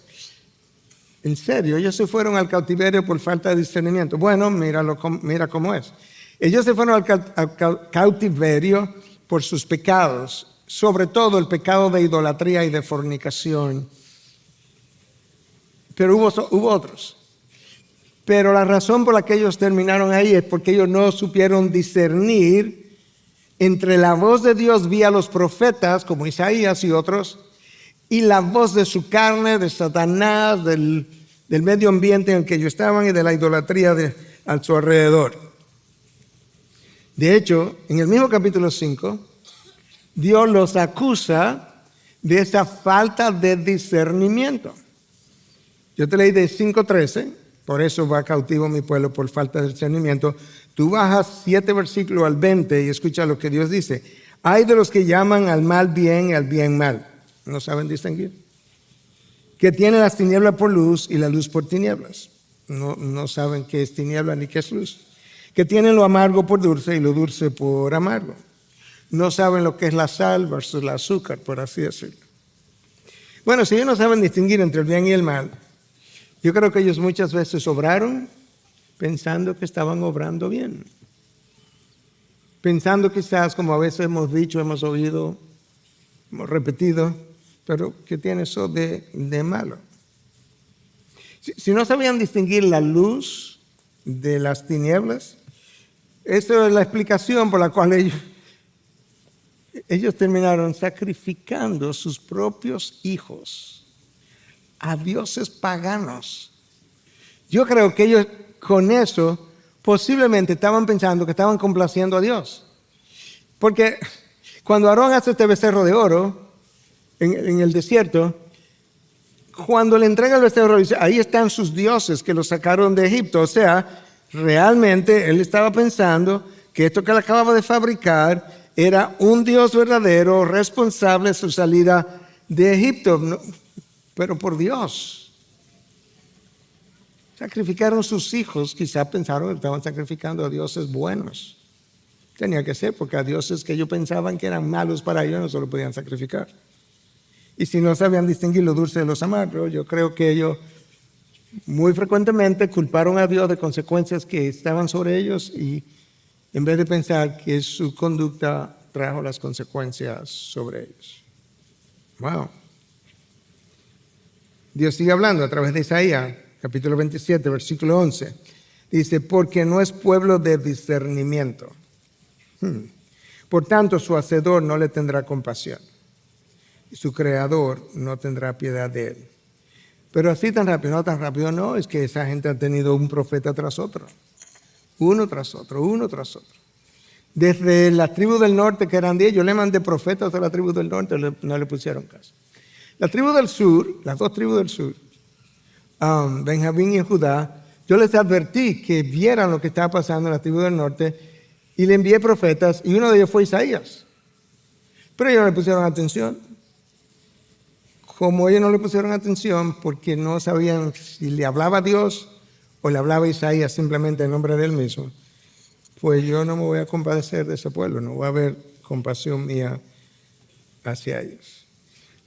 ¿En serio? Ellos se fueron al cautiverio por falta de discernimiento. Bueno, mira cómo es. Ellos se fueron al cautiverio por sus pecados, sobre todo el pecado de idolatría y de fornicación. Pero hubo otros. Pero la razón por la que ellos terminaron ahí es porque ellos no supieron discernir entre la voz de Dios vía los profetas, como Isaías y otros, y la voz de su carne, de Satanás, del medio ambiente en el que ellos estaban y de la idolatría a su alrededor. De hecho, en el mismo capítulo 5, Dios los acusa de esa falta de discernimiento. Yo te leí de 5:13. Por eso va cautivo mi pueblo por falta de discernimiento. Tú bajas 7 versículos al 20 y escucha lo que Dios dice. Hay de los que llaman al mal bien y al bien mal. No saben distinguir. Que tienen las tinieblas por luz y la luz por tinieblas. No saben qué es tiniebla ni qué es luz. Que tienen lo amargo por dulce y lo dulce por amargo. No saben lo que es la sal versus el azúcar, por así decirlo. Bueno, si ellos no saben distinguir entre el bien y el mal, yo creo que ellos muchas veces obraron pensando que estaban obrando bien. Pensando quizás, como a veces hemos dicho, hemos oído, hemos repetido, pero ¿qué tiene eso de malo? Si no sabían distinguir la luz de las tinieblas, esa es la explicación por la cual ellos terminaron sacrificando sus propios hijos a dioses paganos. Yo creo que ellos con eso posiblemente estaban pensando que estaban complaciendo a Dios. Porque cuando Aarón hace este becerro de oro en el desierto, cuando le entrega el becerro, dice, ahí están sus dioses que los sacaron de Egipto. O sea, realmente él estaba pensando que esto que él acababa de fabricar era un Dios verdadero responsable de su salida de Egipto. No, pero por Dios. Sacrificaron sus hijos, quizá pensaron que estaban sacrificando a dioses buenos. Tenía que ser, porque a dioses que ellos pensaban que eran malos para ellos no se lo podían sacrificar. Y si no sabían distinguir lo dulce de los amargos, yo creo que ellos muy frecuentemente culparon a Dios de consecuencias que estaban sobre ellos, y en vez de pensar que su conducta trajo las consecuencias sobre ellos. Wow. Dios sigue hablando a través de Isaías, capítulo 27, versículo 11. Dice, porque no es pueblo de discernimiento. Por tanto, su hacedor no le tendrá compasión, y su creador no tendrá piedad de él. Pero así tan rápido no, es que esa gente ha tenido un profeta tras otro. Uno tras otro, uno tras otro. Desde la tribu del norte, que eran 10, yo le mandé profetas a la tribu del norte, no le pusieron caso. La tribu del sur, las dos tribus del sur, Benjamín y Judá, yo les advertí que vieran lo que estaba pasando en la tribu del norte y le envié profetas, y uno de ellos fue Isaías. Pero ellos no le pusieron atención. Como ellos no le pusieron atención porque no sabían si le hablaba a Dios o le hablaba a Isaías simplemente en nombre de él mismo, pues yo no me voy a compadecer de ese pueblo, no va a haber compasión mía hacia ellos.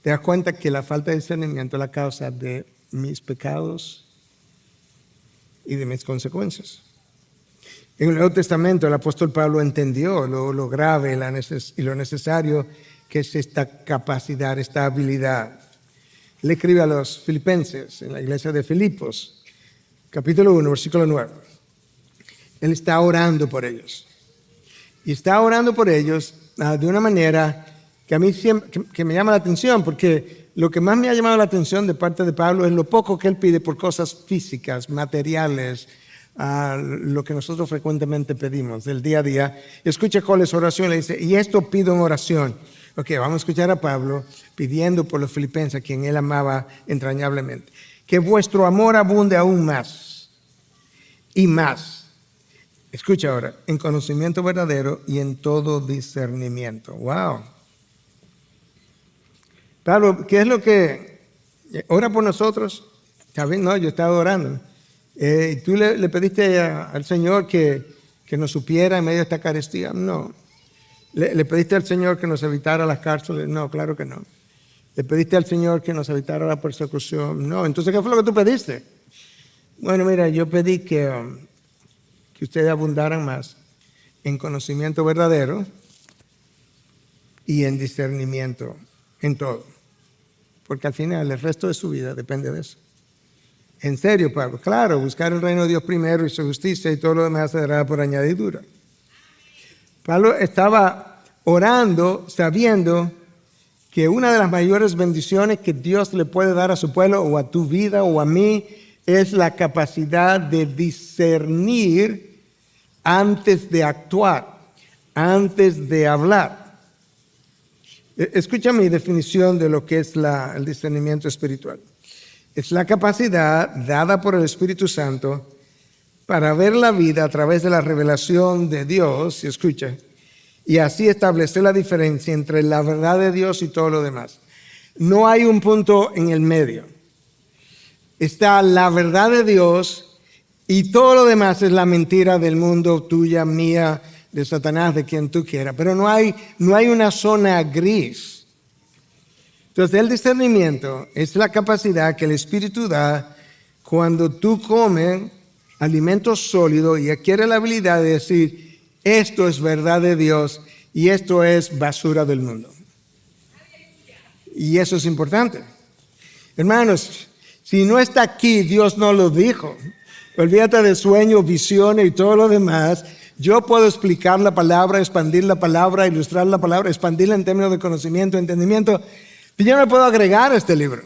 Te das cuenta que la falta de discernimiento es la causa de mis pecados y de mis consecuencias. En el Nuevo Testamento el apóstol Pablo entendió lo grave y lo necesario que es esta capacidad, esta habilidad. Le escribe a los filipenses en la iglesia de Filipos, capítulo 1, versículo 9. Él está orando por ellos. Y está orando por ellos de una manera que a mí siempre que me llama la atención, porque lo que más me ha llamado la atención de parte de Pablo es lo poco que él pide por cosas físicas, materiales, lo que nosotros frecuentemente pedimos del día a día. Escucha cuál es oración, le dice, y esto pido en oración. Ok, vamos a escuchar a Pablo pidiendo por los filipenses, a quien él amaba entrañablemente. Que vuestro amor abunde aún más y más. Escucha ahora, en conocimiento verdadero y en todo discernimiento. Wow. Pablo, ¿qué es lo que ora por nosotros? ¿Está bien? No, yo estaba orando. ¿Tú le pediste al Señor que nos supiera en medio de esta carestía? No. ¿Le pediste al Señor que nos evitara las cárceles? No, claro que no. ¿Le pediste al Señor que nos evitara la persecución? No. Entonces, ¿qué fue lo que tú pediste? Bueno, mira, yo pedí que ustedes abundaran más en conocimiento verdadero y en discernimiento en todo. Porque al final el resto de su vida depende de eso. En serio, Pablo. Claro, buscar el reino de Dios primero y su justicia y todo lo demás se dará por añadidura. Pablo estaba orando sabiendo que una de las mayores bendiciones que Dios le puede dar a su pueblo o a tu vida o a mí es la capacidad de discernir antes de actuar, antes de hablar. Escucha mi definición de lo que es el discernimiento espiritual. Es la capacidad dada por el Espíritu Santo para ver la vida a través de la revelación de Dios, y escucha, y así establecer la diferencia entre la verdad de Dios y todo lo demás. No hay un punto en el medio. Está la verdad de Dios y todo lo demás es la mentira del mundo, tuya, mía, de Satanás, de quien tú quieras. Pero no hay una zona gris. Entonces el discernimiento es la capacidad que el Espíritu da cuando tú comes alimento sólido y adquieres la habilidad de decir, esto es verdad de Dios y esto es basura del mundo. Y eso es importante. Hermanos, si no está aquí, Dios no lo dijo. Olvídate de sueños, visiones y todo lo demás. Yo puedo explicar la palabra, expandir la palabra, ilustrar la palabra, expandirla en términos de conocimiento, entendimiento. Y yo no puedo agregar a este libro.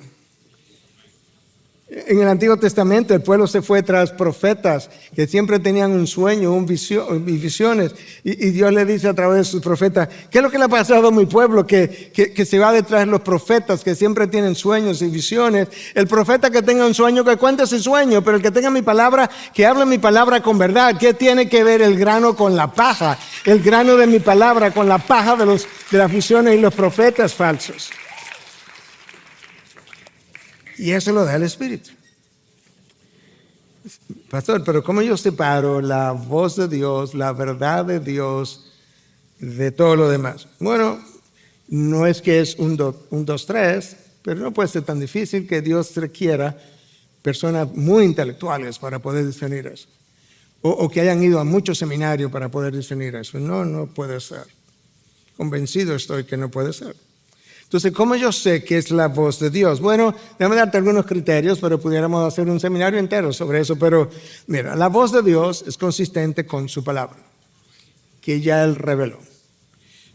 En el Antiguo Testamento el pueblo se fue tras profetas que siempre tenían un sueño, y visiones. Y Dios le dice a través de sus profetas, ¿qué es lo que le ha pasado a mi pueblo? Que se va detrás de los profetas que siempre tienen sueños y visiones. El profeta que tenga un sueño, que cuente su sueño, pero el que tenga mi palabra, que hable mi palabra con verdad. ¿Qué tiene que ver el grano con la paja? El grano de mi palabra con la paja de las visiones y los profetas falsos. Y eso lo da el Espíritu. Pastor, pero ¿cómo yo separo la voz de Dios, la verdad de Dios, de todo lo demás? Bueno, no es que es un 2, 3, pero no puede ser tan difícil que Dios requiera personas muy intelectuales para poder discernir eso. O que hayan ido a muchos seminarios para poder discernir eso. No puede ser. Convencido estoy que no puede ser. Entonces, ¿cómo yo sé que es la voz de Dios? Bueno, déjame darte algunos criterios, pero pudiéramos hacer un seminario entero sobre eso. Pero mira, la voz de Dios es consistente con su palabra, que ya Él reveló.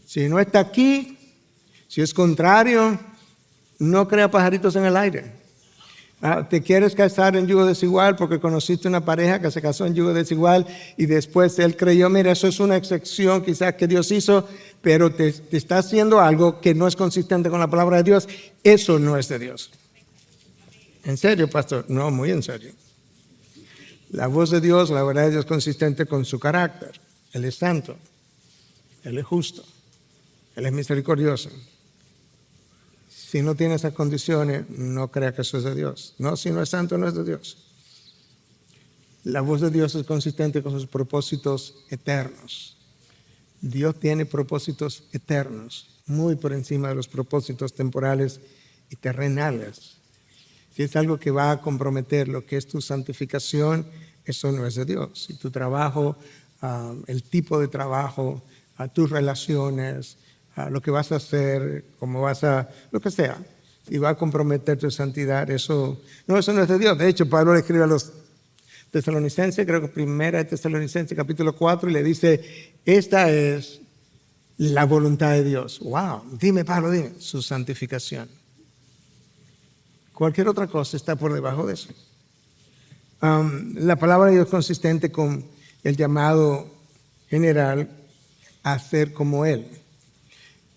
Si no está aquí, si es contrario, no crea pajaritos en el aire. Te quieres casar en yugo desigual porque conociste una pareja que se casó en yugo desigual y después él creyó, mira, eso es una excepción quizás que Dios hizo, pero te está haciendo algo que no es consistente con la palabra de Dios. Eso no es de Dios. ¿En serio, pastor? No, muy en serio. La voz de Dios, la verdad de Dios es consistente con su carácter. Él es santo, Él es justo, Él es misericordioso. Si no tiene esas condiciones, no crea que eso es de Dios. No, si no es santo, no es de Dios. La voz de Dios es consistente con sus propósitos eternos. Dios tiene propósitos eternos, muy por encima de los propósitos temporales y terrenales. Si es algo que va a comprometer lo que es tu santificación, eso no es de Dios. Si tu trabajo, el tipo de trabajo, tus relaciones, lo que vas a hacer, cómo vas a, lo que sea, y va a comprometer tu santidad, eso no es de Dios. De hecho, Pablo le escribe a los tesalonicenses, creo que primera de Tesalonicenses, capítulo 4, y le dice, esta es la voluntad de Dios. Wow, dime Pablo, dime, su santificación. Cualquier otra cosa está por debajo de eso. La palabra de Dios consistente con el llamado general a ser como Él.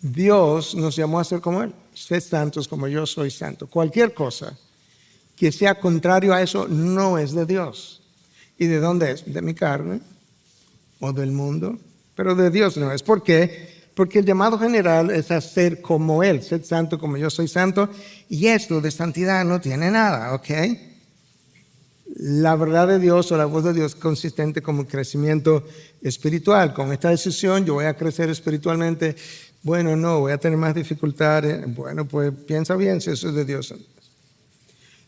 Dios nos llamó a ser como Él. Sed santos como yo soy santo. Cualquier cosa que sea contrario a eso no es de Dios. ¿Y de dónde es? De mi carne o del mundo. Pero de Dios no es. ¿Por qué? Porque el llamado general es a ser como Él. Sed santo como yo soy santo. Y esto de santidad no tiene nada, ¿ok? La verdad de Dios o la voz de Dios consistente como crecimiento espiritual. Con esta decisión yo voy a crecer espiritualmente. Bueno, no, voy a tener más dificultades. Bueno, pues piensa bien si eso es de Dios.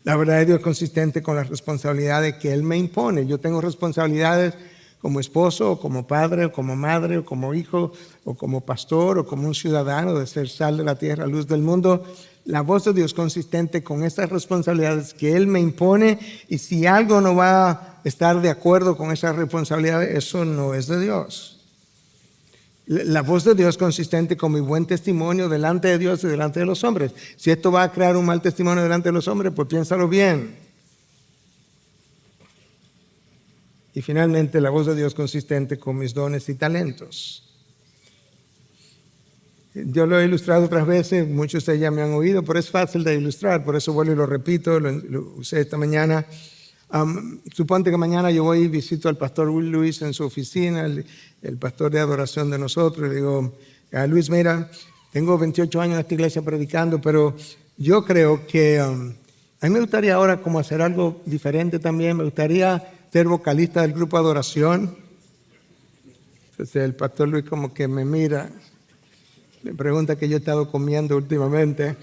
La verdad de Dios consistente con las responsabilidades que Él me impone. Yo tengo responsabilidades como esposo, o como padre, o como madre, o como hijo, o como pastor, o como un ciudadano de ser sal de la tierra, luz del mundo. La voz de Dios consistente con estas responsabilidades que Él me impone, y si algo no va a estar de acuerdo con esas responsabilidades, eso no es de Dios. La voz de Dios consistente con mi buen testimonio delante de Dios y delante de los hombres. Si esto va a crear un mal testimonio delante de los hombres, pues piénsalo bien. Y finalmente, la voz de Dios consistente con mis dones y talentos. Yo lo he ilustrado otras veces, muchos de ustedes ya me han oído, pero es fácil de ilustrar, por eso vuelvo y lo repito, lo usé esta mañana. Suponte que mañana yo voy y visito al pastor Will Luis en su oficina, el pastor de adoración de nosotros, y le digo, Luis, mira, tengo 28 años en esta iglesia predicando, pero yo creo que a mí me gustaría ahora como hacer algo diferente también, me gustaría ser vocalista del grupo de adoración. Entonces el pastor Luis como que me mira, me pregunta qué yo he estado comiendo últimamente.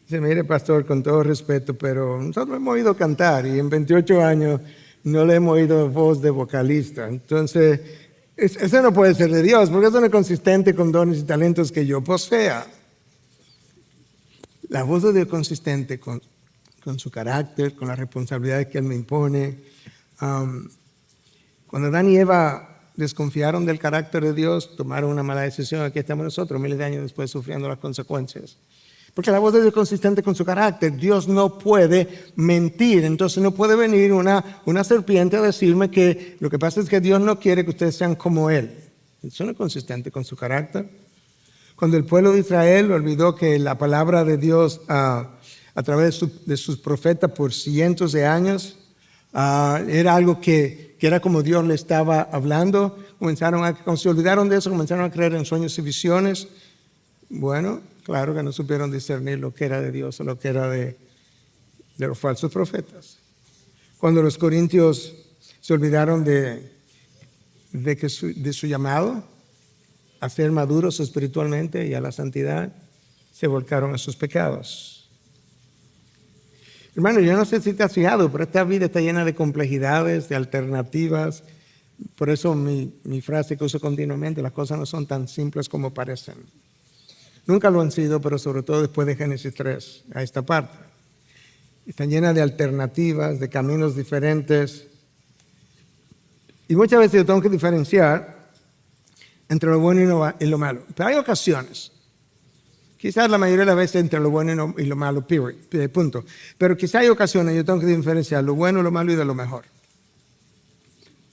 Dice, mire pastor, con todo respeto, pero nosotros hemos oído cantar y en 28 años no le hemos oído voz de vocalista. Entonces, eso no puede ser de Dios, porque eso no es consistente con dones y talentos que yo posea. La voz de Dios consistente con su carácter, con las responsabilidades que Él me impone. Cuando Adán y Eva desconfiaron del carácter de Dios, tomaron una mala decisión, aquí estamos nosotros, miles de años después, sufriendo las consecuencias. Porque la voz de Dios es consistente con su carácter. Dios no puede mentir. Entonces no puede venir una serpiente a decirme que lo que pasa es que Dios no quiere que ustedes sean como Él. Eso no es consistente con su carácter. Cuando el pueblo de Israel olvidó que la palabra de Dios a través de sus profetas por cientos de años era algo que era como Dios le estaba hablando, cuando se olvidaron de eso, comenzaron a creer en sueños y visiones. Bueno, claro que no supieron discernir lo que era de Dios o lo que era de los falsos profetas. Cuando los corintios se olvidaron de su llamado a ser maduros espiritualmente y a la santidad, se volcaron a sus pecados. Hermano, yo no sé si te has fijado, pero esta vida está llena de complejidades, de alternativas. Por eso mi frase que uso continuamente, las cosas no son tan simples como parecen. Nunca lo han sido, pero sobre todo después de Génesis 3, a esta parte. Están llenas de alternativas, de caminos diferentes. Y muchas veces yo tengo que diferenciar entre lo bueno y lo malo. Pero hay ocasiones, quizás la mayoría de las veces entre lo bueno y lo malo, punto. Pero quizás hay ocasiones yo tengo que diferenciar lo bueno, lo malo y de lo mejor.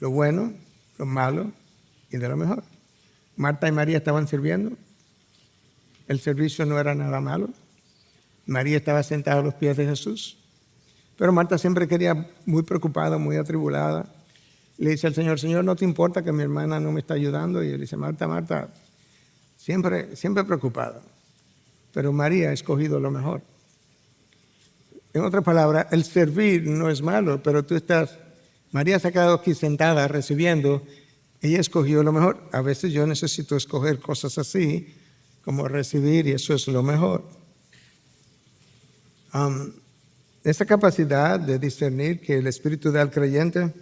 Lo bueno, lo malo y de lo mejor. Marta y María estaban sirviendo. El servicio no era nada malo. María estaba sentada a los pies de Jesús. Pero Marta siempre quería, muy preocupada, muy atribulada. Le dice al Señor, Señor, ¿no te importa que mi hermana no me está ayudando? Y él dice, Marta, siempre preocupada. Pero María ha escogido lo mejor. En otras palabras, el servir no es malo, pero María se ha quedado aquí sentada recibiendo, ella escogió lo mejor. A veces yo necesito escoger cosas así, como recibir, y eso es lo mejor. Esa capacidad de discernir que el Espíritu da al creyente,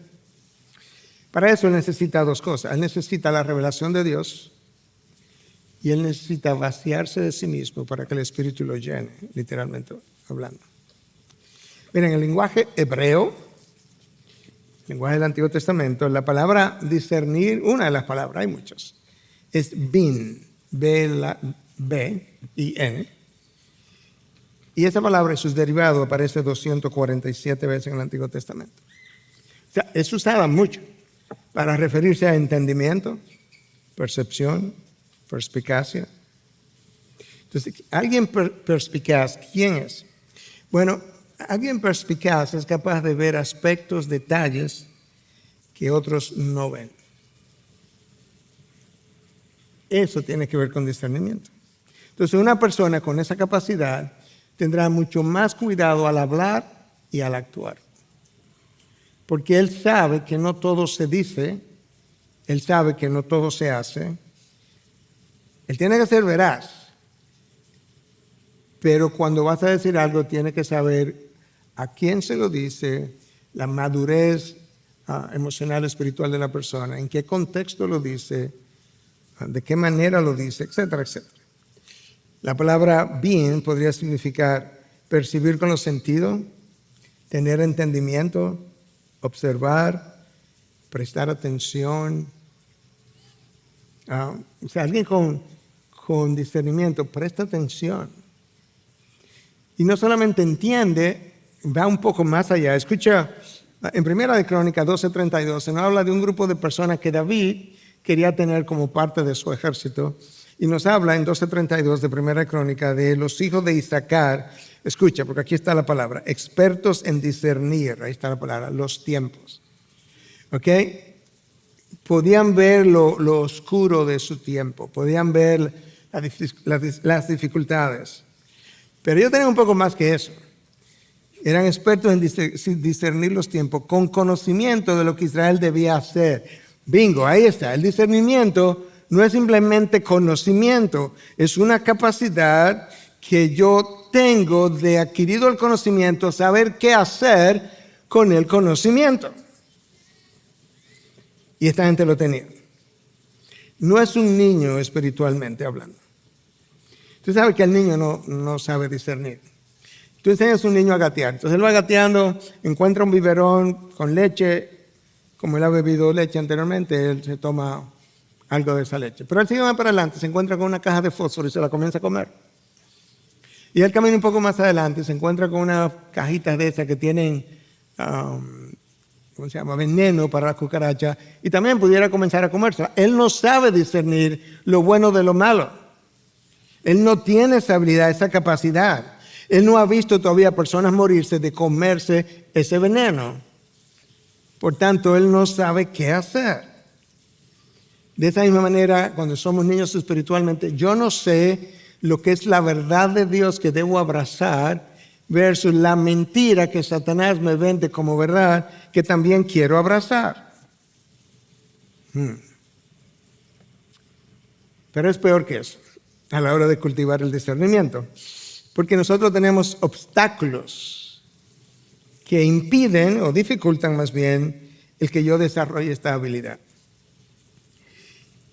para eso él necesita dos cosas. Él necesita la revelación de Dios y él necesita vaciarse de sí mismo para que el Espíritu lo llene, literalmente hablando. Miren, en el lenguaje hebreo, lenguaje del Antiguo Testamento, la palabra discernir, una de las palabras, hay muchas, es bin. B-I-N. Y esa palabra y sus derivados aparece 247 veces en el Antiguo Testamento. O sea, es usada mucho para referirse a entendimiento, percepción, perspicacia. Entonces, alguien perspicaz, ¿quién es? Bueno, alguien perspicaz es capaz de ver aspectos, detalles que otros no ven. Eso tiene que ver con discernimiento. Entonces, una persona con esa capacidad tendrá mucho más cuidado al hablar y al actuar. Porque él sabe que no todo se dice, él sabe que no todo se hace. Él tiene que ser veraz, pero cuando vas a decir algo tiene que saber a quién se lo dice, la madurez emocional, espiritual de la persona, en qué contexto lo dice, de qué manera lo dice, etcétera, etcétera. La palabra bien podría significar percibir con los sentidos, tener entendimiento, observar, prestar atención. O sea, alguien con discernimiento presta atención. Y no solamente entiende, va un poco más allá. Escucha, en Primera de Crónicas 12:32 se nos habla de un grupo de personas que David quería tener como parte de su ejército. Y nos habla en 12:32 de Primera Crónica de los hijos de Isaacar. Escucha, porque aquí está la palabra, expertos en discernir, ahí está la palabra, los tiempos. ¿Ok? Podían ver lo oscuro de su tiempo, podían ver las dificultades. Pero ellos tenían un poco más que eso. Eran expertos en discernir los tiempos con conocimiento de lo que Israel debía hacer. Bingo, ahí está, el discernimiento no es simplemente conocimiento, es una capacidad que yo tengo de adquirido el conocimiento, saber qué hacer con el conocimiento. Y esta gente lo tenía. No es un niño espiritualmente hablando. Tú sabes que el niño no sabe discernir. Tú enseñas a un niño a gatear. Entonces él va gateando, encuentra un biberón con leche, como él ha bebido leche anteriormente, él se toma algo de esa leche. Pero él sigue más para adelante, se encuentra con una caja de fósforo y se la comienza a comer. Y él camina un poco más adelante y se encuentra con unas cajitas de esas que tienen, ¿cómo se llama?, veneno para las cucarachas, y también pudiera comenzar a comérsela. Él no sabe discernir lo bueno de lo malo. Él no tiene esa habilidad, esa capacidad. Él no ha visto todavía personas morirse de comerse ese veneno. Por tanto, él no sabe qué hacer. De esa misma manera, cuando somos niños espiritualmente, yo no sé lo que es la verdad de Dios que debo abrazar versus la mentira que Satanás me vende como verdad que también quiero abrazar. Pero es peor que eso a la hora de cultivar el discernimiento, porque nosotros tenemos obstáculos que impiden o dificultan más bien el que yo desarrolle esta habilidad.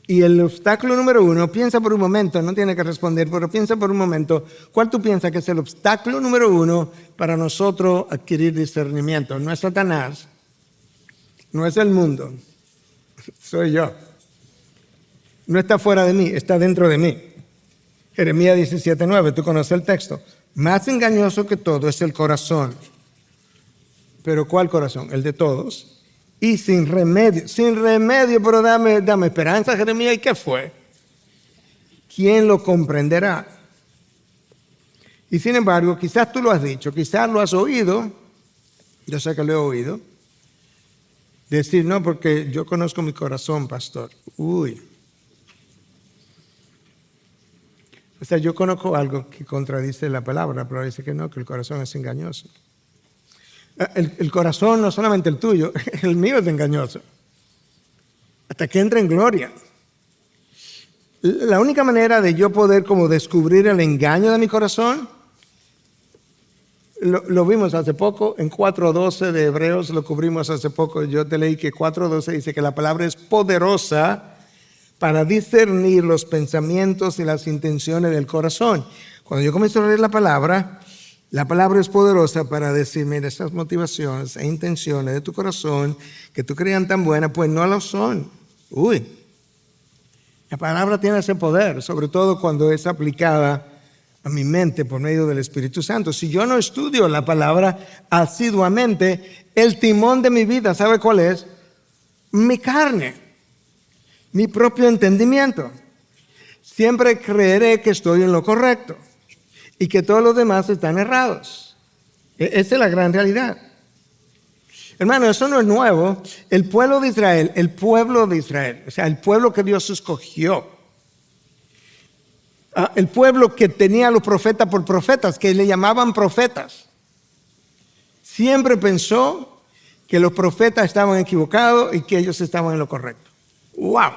Y el obstáculo número uno, piensa por un momento, no tiene que responder, pero piensa por un momento, ¿cuál tú piensas que es el obstáculo número uno para nosotros adquirir discernimiento? No es Satanás, no es el mundo, soy yo. No está fuera de mí, está dentro de mí. Jeremías 17:9, tú conoces el texto. Más engañoso que todo es el corazón. ¿Pero cuál corazón? El de todos. Y sin remedio, pero dame esperanza, Jeremías. ¿Y qué fue? ¿Quién lo comprenderá? Y sin embargo, quizás tú lo has dicho, quizás lo has oído, yo sé que lo he oído, decir, no, porque yo conozco mi corazón, pastor. Uy. O sea, yo conozco algo que contradice la palabra, pero dice que no, que el corazón es engañoso. El corazón, no solamente el tuyo, el mío es engañoso. Hasta que entre en gloria. La única manera de yo poder como descubrir el engaño de mi corazón, lo vimos hace poco, en 4:12 de Hebreos, lo cubrimos hace poco. Yo te leí que 4:12 dice que la palabra es poderosa para discernir los pensamientos y las intenciones del corazón. Cuando yo comienzo a leer la palabra es poderosa para decir, mira, esas motivaciones e intenciones de tu corazón que tú creían tan buenas, pues no lo son. Uy, la palabra tiene ese poder, sobre todo cuando es aplicada a mi mente por medio del Espíritu Santo. Si yo no estudio la palabra asiduamente, el timón de mi vida, ¿sabe cuál es? Mi carne, mi propio entendimiento. Siempre creeré que estoy en lo correcto y que todos los demás están errados. Esa es la gran realidad. Hermano, eso no es nuevo. El pueblo de Israel, o sea, el pueblo que Dios escogió, el pueblo que tenía a los profetas por profetas, que le llamaban profetas, siempre pensó que los profetas estaban equivocados y que ellos estaban en lo correcto. ¡Wow!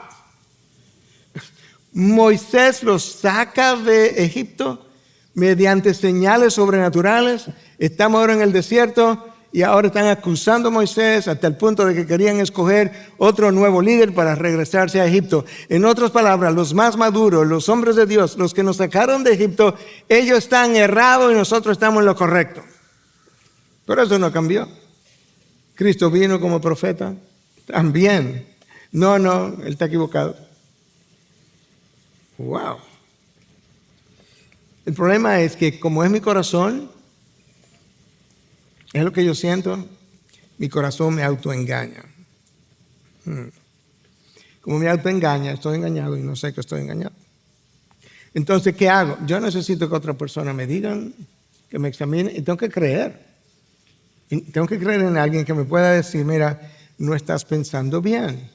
Moisés los saca de Egipto mediante señales sobrenaturales. Estamos ahora en el desierto y ahora están acusando a Moisés hasta el punto de que querían escoger otro nuevo líder para regresarse a Egipto. En otras palabras, los más maduros, los hombres de Dios, los que nos sacaron de Egipto, ellos están errados y nosotros estamos en lo correcto. Pero eso no cambió. Cristo vino como profeta también. No, él está equivocado. Wow. El problema es que como es mi corazón, es lo que yo siento, mi corazón me autoengaña. Como me autoengaña, estoy engañado y no sé que estoy engañado. Entonces, ¿qué hago? Yo necesito que otra persona me digan, que me examine, y tengo que creer. Y tengo que creer en alguien que me pueda decir, mira, no estás pensando bien.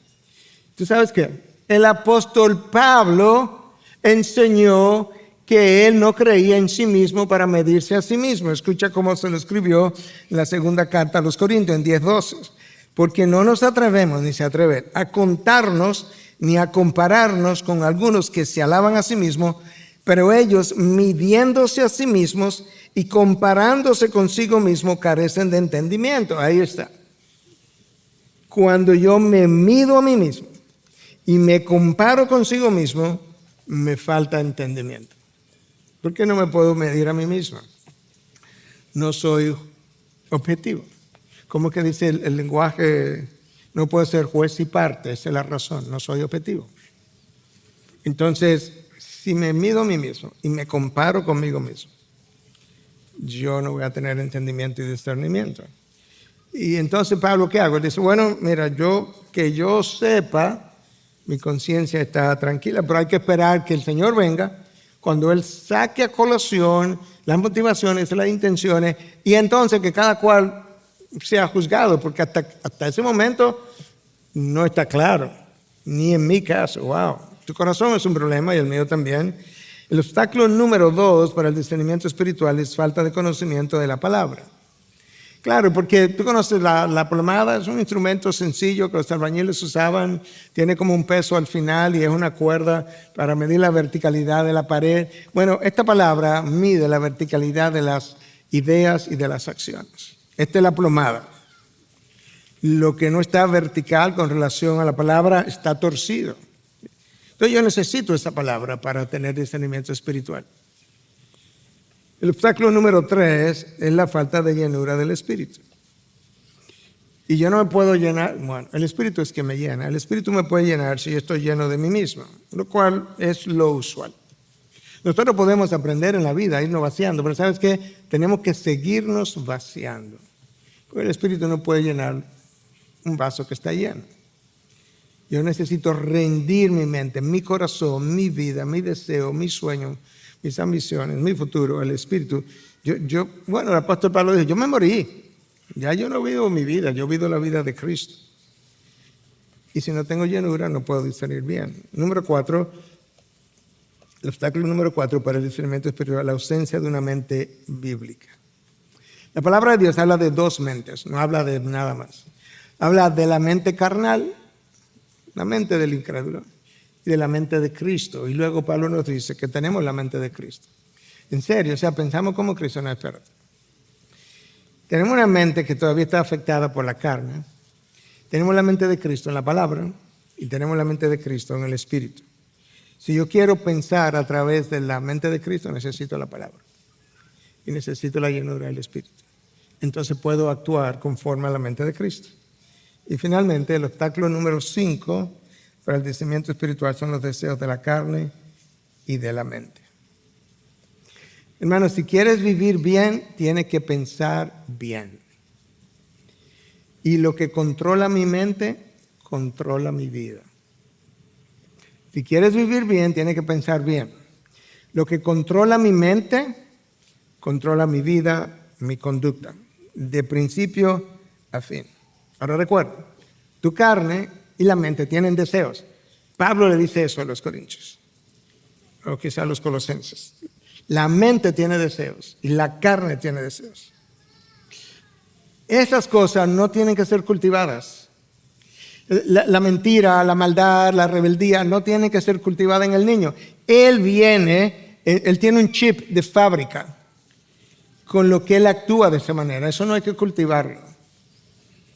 ¿Tú sabes qué? El apóstol Pablo enseñó que él no creía en sí mismo para medirse a sí mismo. Escucha cómo se lo escribió en la segunda carta a los Corintios, en 10:12. Porque no nos atrevemos, ni se atreven, a contarnos ni a compararnos con algunos que se alaban a sí mismos, pero ellos, midiéndose a sí mismos y comparándose consigo mismo, carecen de entendimiento. Ahí está. Cuando yo me mido a mí mismo y me comparo consigo mismo, me falta entendimiento. ¿Por qué no me puedo medir a mí mismo? No soy objetivo. ¿Cómo que dice el lenguaje? No puedo ser juez y parte, esa es la razón, no soy objetivo. Entonces, si me mido a mí mismo y me comparo conmigo mismo, yo no voy a tener entendimiento y discernimiento. Y entonces, Pablo, ¿qué hago? Él dice, bueno, mira, que yo sepa, mi conciencia está tranquila, pero hay que esperar que el Señor venga cuando Él saque a colación las motivaciones, las intenciones, y entonces que cada cual sea juzgado, porque hasta ese momento no está claro, ni en mi caso. Wow, tu corazón es un problema y el mío también. El obstáculo número 2 para el discernimiento espiritual es falta de conocimiento de la palabra. Claro, porque tú conoces la plomada, es un instrumento sencillo que los albañiles usaban, tiene como un peso al final y es una cuerda para medir la verticalidad de la pared. Bueno, esta palabra mide la verticalidad de las ideas y de las acciones. Esta es la plomada. Lo que no está vertical con relación a la palabra está torcido. Entonces yo necesito esa palabra para tener discernimiento espiritual. El obstáculo número 3 es la falta de llenura del Espíritu. Y yo no me puedo llenar, bueno, el Espíritu es que me llena. El Espíritu me puede llenar si yo estoy lleno de mí mismo, lo cual es lo usual. Nosotros podemos aprender en la vida, irnos vaciando, pero ¿sabes qué? Tenemos que seguirnos vaciando. Porque el Espíritu no puede llenar un vaso que está lleno. Yo necesito rendir mi mente, mi corazón, mi vida, mi deseo, mi sueño, mis ambiciones, mi futuro, el Espíritu. Bueno, el apóstol Pablo dijo, yo me morí. Ya yo no vivo mi vida, yo vivo la vida de Cristo. Y si no tengo llenura, no puedo discernir bien. Número 4, el obstáculo número 4 para el discernimiento espiritual, la ausencia de una mente bíblica. La palabra de Dios habla de 2 mentes, no habla de nada más. Habla de la mente carnal, la mente del incrédulo, y de la mente de Cristo. Y luego Pablo nos dice que tenemos la mente de Cristo. En serio, o sea, pensamos como Cristo, no, espérate. Tenemos una mente que todavía está afectada por la carne. Tenemos la mente de Cristo en la palabra y tenemos la mente de Cristo en el Espíritu. Si yo quiero pensar a través de la mente de Cristo, necesito la palabra y necesito la llenura del Espíritu. Entonces puedo actuar conforme a la mente de Cristo. Y finalmente, el obstáculo número 5 para el discernimiento espiritual son los deseos de la carne y de la mente. Hermanos, si quieres vivir bien, tienes que pensar bien. Y lo que controla mi mente, controla mi vida. Si quieres vivir bien, tienes que pensar bien. Lo que controla mi mente, controla mi vida, mi conducta, de principio a fin. Ahora recuerda, tu carne y la mente tienen deseos. Pablo le dice eso a los corintios, o quizá a los colosenses. La mente tiene deseos y la carne tiene deseos. Esas cosas no tienen que ser cultivadas. La mentira, la maldad, la rebeldía no tienen que ser cultivadas en el niño. Él tiene un chip de fábrica con lo que él actúa de esa manera. Eso no hay que cultivarlo.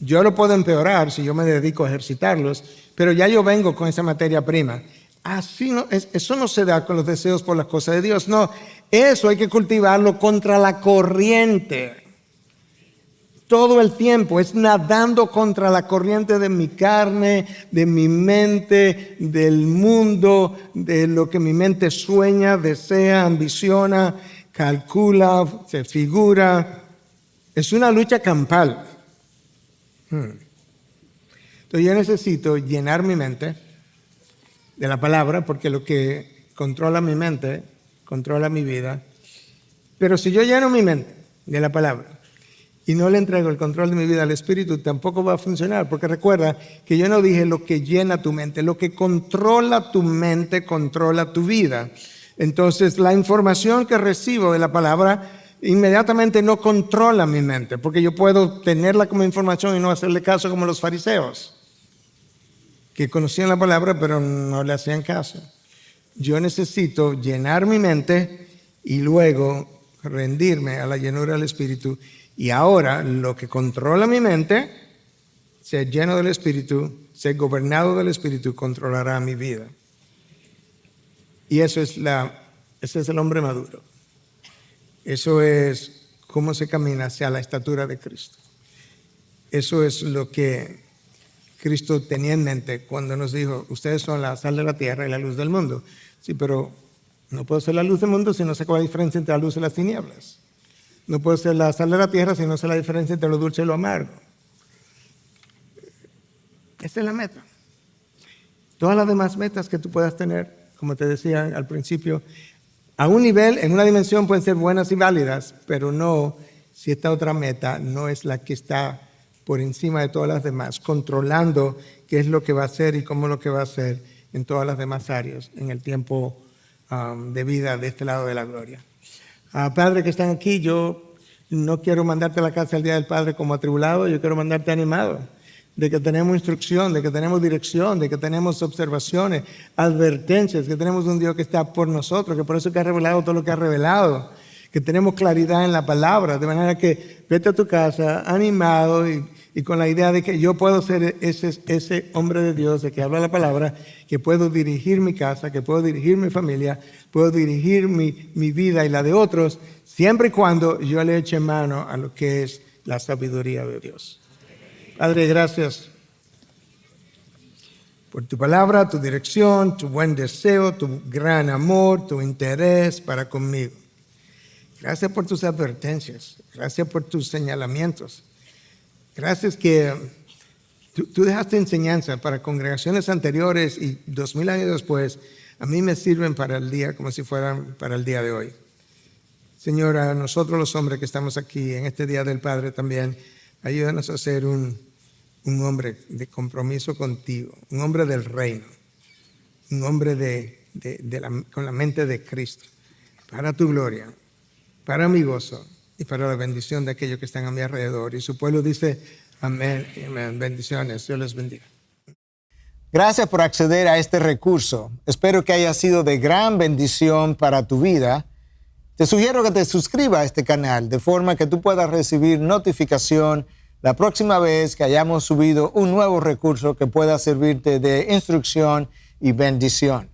Yo lo puedo empeorar si yo me dedico a ejercitarlos, pero ya yo vengo con esa materia prima. Así no, eso no se da con los deseos por las cosas de Dios. No, eso hay que cultivarlo contra la corriente. Todo el tiempo es nadando contra la corriente de mi carne, de mi mente, del mundo, de lo que mi mente sueña, desea, ambiciona, calcula, se figura. Es una lucha campal. Entonces yo necesito llenar mi mente de la palabra, porque lo que controla mi mente, controla mi vida. Pero si yo lleno mi mente de la palabra y no le entrego el control de mi vida al Espíritu, tampoco va a funcionar, porque recuerda que yo no dije lo que llena tu mente, lo que controla tu mente controla tu vida. Entonces la información que recibo de la palabra inmediatamente no controla mi mente, porque yo puedo tenerla como información y no hacerle caso como los fariseos, que conocían la palabra pero no le hacían caso. Yo necesito llenar mi mente y luego rendirme a la llenura del Espíritu. Y ahora lo que controla mi mente, ser lleno del Espíritu, ser gobernado del Espíritu, controlará mi vida. Y ese es el hombre maduro. Eso es cómo se camina hacia la estatura de Cristo. Eso es lo que Cristo tenía en mente cuando nos dijo, ustedes son la sal de la tierra y la luz del mundo. Sí, pero no puedo ser la luz del mundo si no sé cuál es la diferencia entre la luz y las tinieblas. No puedo ser la sal de la tierra si no sé la diferencia entre lo dulce y lo amargo. Esa es la meta. Todas las demás metas que tú puedas tener, como te decía al principio, a un nivel, en una dimensión pueden ser buenas y válidas, pero no si esta otra meta no es la que está por encima de todas las demás, controlando qué es lo que va a hacer y cómo lo que va a hacer en todas las demás áreas, en el tiempo de vida de este lado de la gloria. Padre que están aquí, yo no quiero mandarte a la casa el día del Padre como atribulado, yo quiero mandarte animado, de que tenemos instrucción, de que tenemos dirección, de que tenemos observaciones, advertencias, que tenemos un Dios que está por nosotros, que por eso que ha revelado todo lo que ha revelado, que tenemos claridad en la palabra, de manera que vete a tu casa animado y con la idea de que yo puedo ser ese hombre de Dios de que habla la palabra, que puedo dirigir mi casa, que puedo dirigir mi familia, puedo dirigir mi vida y la de otros, siempre y cuando yo le eche mano a lo que es la sabiduría de Dios. Padre, gracias por tu palabra, tu dirección, tu buen deseo, tu gran amor, tu interés para conmigo. Gracias por tus advertencias, gracias por tus señalamientos. Gracias que tú dejaste enseñanza para congregaciones anteriores y 2000 años después, a mí me sirven para el día como si fueran para el día de hoy. Señor, a nosotros los hombres que estamos aquí en este Día del Padre también, ayúdanos a ser un hombre de compromiso contigo, un hombre del reino, un hombre con la mente de Cristo, para tu gloria, para mi gozo y para la bendición de aquellos que están a mi alrededor. Y su pueblo dice, amén, amén. Bendiciones, Dios les bendiga. Gracias por acceder a este recurso. Espero que haya sido de gran bendición para tu vida. Te sugiero que te suscribas a este canal de forma que tú puedas recibir notificación la próxima vez que hayamos subido un nuevo recurso que pueda servirte de instrucción y bendición.